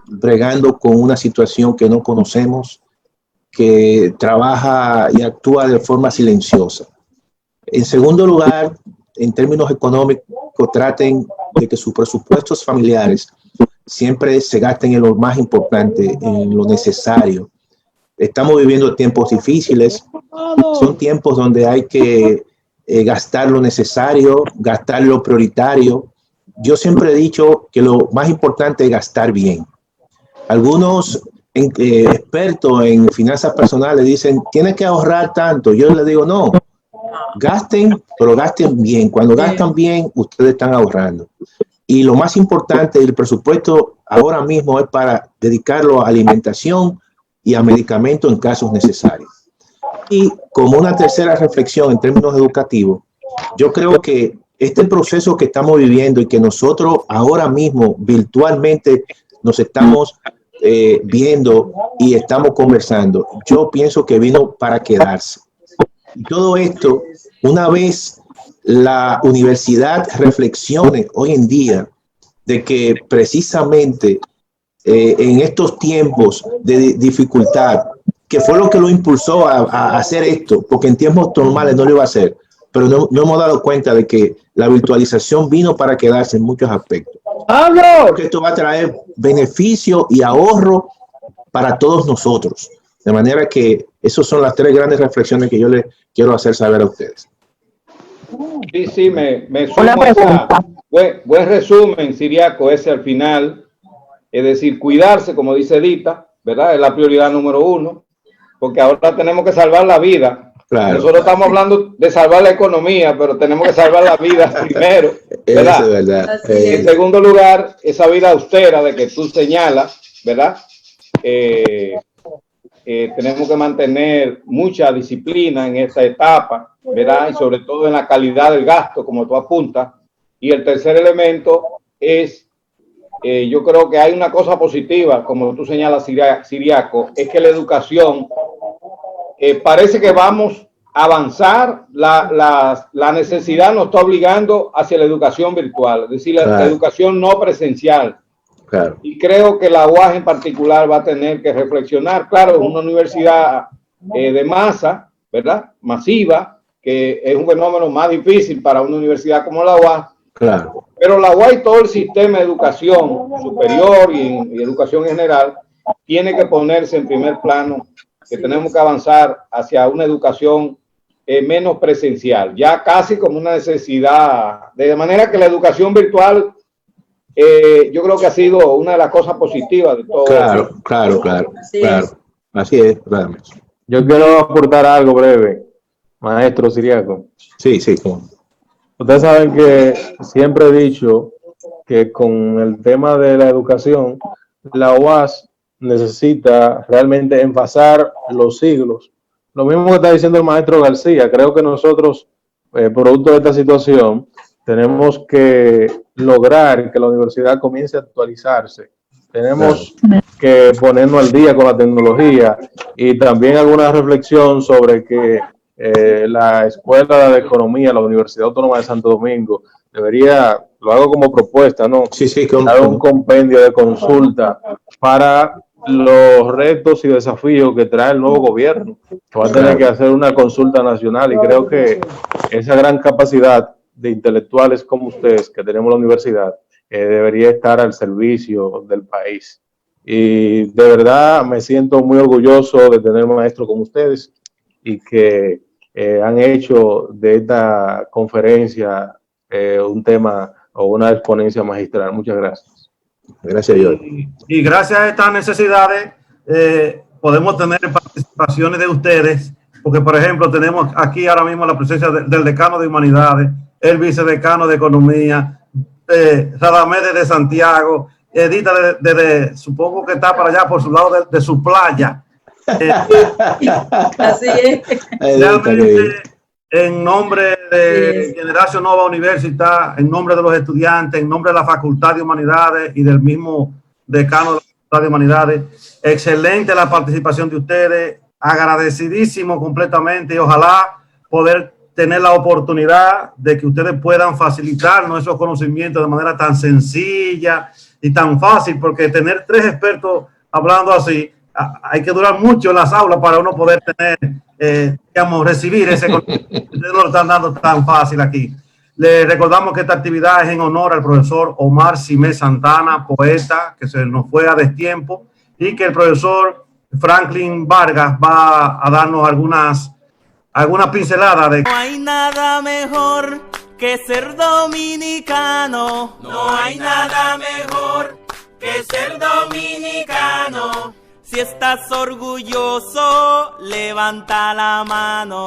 bregando con una situación que no conocemos, que trabaja y actúa de forma silenciosa. En segundo lugar, en términos económicos, traten de que sus presupuestos familiares siempre se gasten en lo más importante, en lo necesario. Estamos viviendo tiempos difíciles, son tiempos donde hay que gastar lo necesario, gastar lo prioritario. Yo siempre he dicho que lo más importante es gastar bien. Algunos expertos en finanzas personales dicen, tienes que ahorrar tanto. Yo les digo, no, gasten, pero gasten bien. Cuando gastan bien, ustedes están ahorrando. Y lo más importante, el presupuesto ahora mismo es para dedicarlo a alimentación y a medicamentos en casos necesarios. Y como una tercera reflexión en términos educativos, yo creo que este proceso que estamos viviendo y que nosotros ahora mismo virtualmente nos estamos viendo y estamos conversando, yo pienso que vino para quedarse. Y todo esto, una vez la universidad reflexione hoy en día de que precisamente en estos tiempos de dificultad, que fue lo que lo impulsó a hacer esto, porque en tiempos normales no lo iba a hacer, pero no hemos dado cuenta de que la virtualización vino para quedarse en muchos aspectos. Porque esto va a traer beneficio y ahorro para todos nosotros. De manera que esas son las tres grandes reflexiones que yo les quiero hacer saber a ustedes. Sí, me sumo Una a esa. pregunta. Buen resumen, Siriaco, ese al final. Es decir, cuidarse, como dice Edita, ¿verdad? Es la prioridad número uno, porque ahora tenemos que salvar la vida. Claro. Nosotros estamos hablando de salvar la economía, pero tenemos que salvar la vida primero, ¿verdad? Eso es verdad. En segundo lugar, esa vida austera de que tú señalas, ¿verdad? Tenemos que mantener mucha disciplina en esta etapa, ¿verdad? Y sobre todo en la calidad del gasto, como tú apuntas. Y el tercer elemento es, yo creo que hay una cosa positiva, como tú señalas, Siriaco, es que la educación, parece que vamos a avanzar, la necesidad nos está obligando hacia la educación virtual, es decir, la educación no presencial. Claro. Y creo que la UAS en particular va a tener que reflexionar. Claro, es una universidad de masa, ¿verdad? Masiva, que es un fenómeno más difícil para una universidad como la UAS. Claro. Pero la UAS y todo el sistema de educación superior y educación en general tiene que ponerse en primer plano, que tenemos que avanzar hacia una educación menos presencial, ya casi como una necesidad, de manera que la educación virtual yo creo que ha sido una de las cosas positivas de todo. Claro. Así es, realmente. Yo quiero aportar algo breve, maestro Siriaco. Sí, como. Ustedes saben que siempre he dicho que con el tema de la educación, la UAS necesita realmente envasar los siglos. Lo mismo que está diciendo el maestro García, creo que nosotros, producto de esta situación, tenemos que lograr que la universidad comience a actualizarse. Tenemos que ponernos al día con la tecnología y también alguna reflexión sobre que la Escuela de Economía, la Universidad Autónoma de Santo Domingo, debería, lo hago como propuesta, ¿no? Sí, dar un compendio de consulta para los retos y desafíos que trae el nuevo gobierno, que va a tener que hacer una consulta nacional, y creo que esa gran capacidad de intelectuales como ustedes que tenemos en la universidad debería estar al servicio del país. Y de verdad me siento muy orgulloso de tener maestros como ustedes y que han hecho de esta conferencia un tema o una exponencia magistral. Muchas gracias. Gracias, Jorge. Y gracias a estas necesidades podemos tener participaciones de ustedes, porque por ejemplo tenemos aquí ahora mismo la presencia del decano de Humanidades, el vicedecano de Economía, Radamés de Santiago, Edita supongo que está para allá por su lado de su playa. Así es. Realmente, en nombre de Generación Nova Universitat, en nombre de los estudiantes, en nombre de la Facultad de Humanidades y del mismo decano de la Facultad de Humanidades, excelente la participación de ustedes, agradecidísimo completamente, y ojalá poder tener la oportunidad de que ustedes puedan facilitarnos esos conocimientos de manera tan sencilla y tan fácil, porque tener 3 expertos hablando así, hay que durar mucho en las aulas para uno poder tener, digamos, recibir ese conocimiento. Ustedes lo están dando tan fácil aquí. Le recordamos que esta actividad es en honor al profesor Omar Simé Santana, poeta, que se nos fue a destiempo, y que el profesor Franklin Vargas va a darnos algunas pinceladas de... No hay nada mejor que ser dominicano. No hay nada mejor que ser dominicano. Si estás orgulloso, levanta la mano.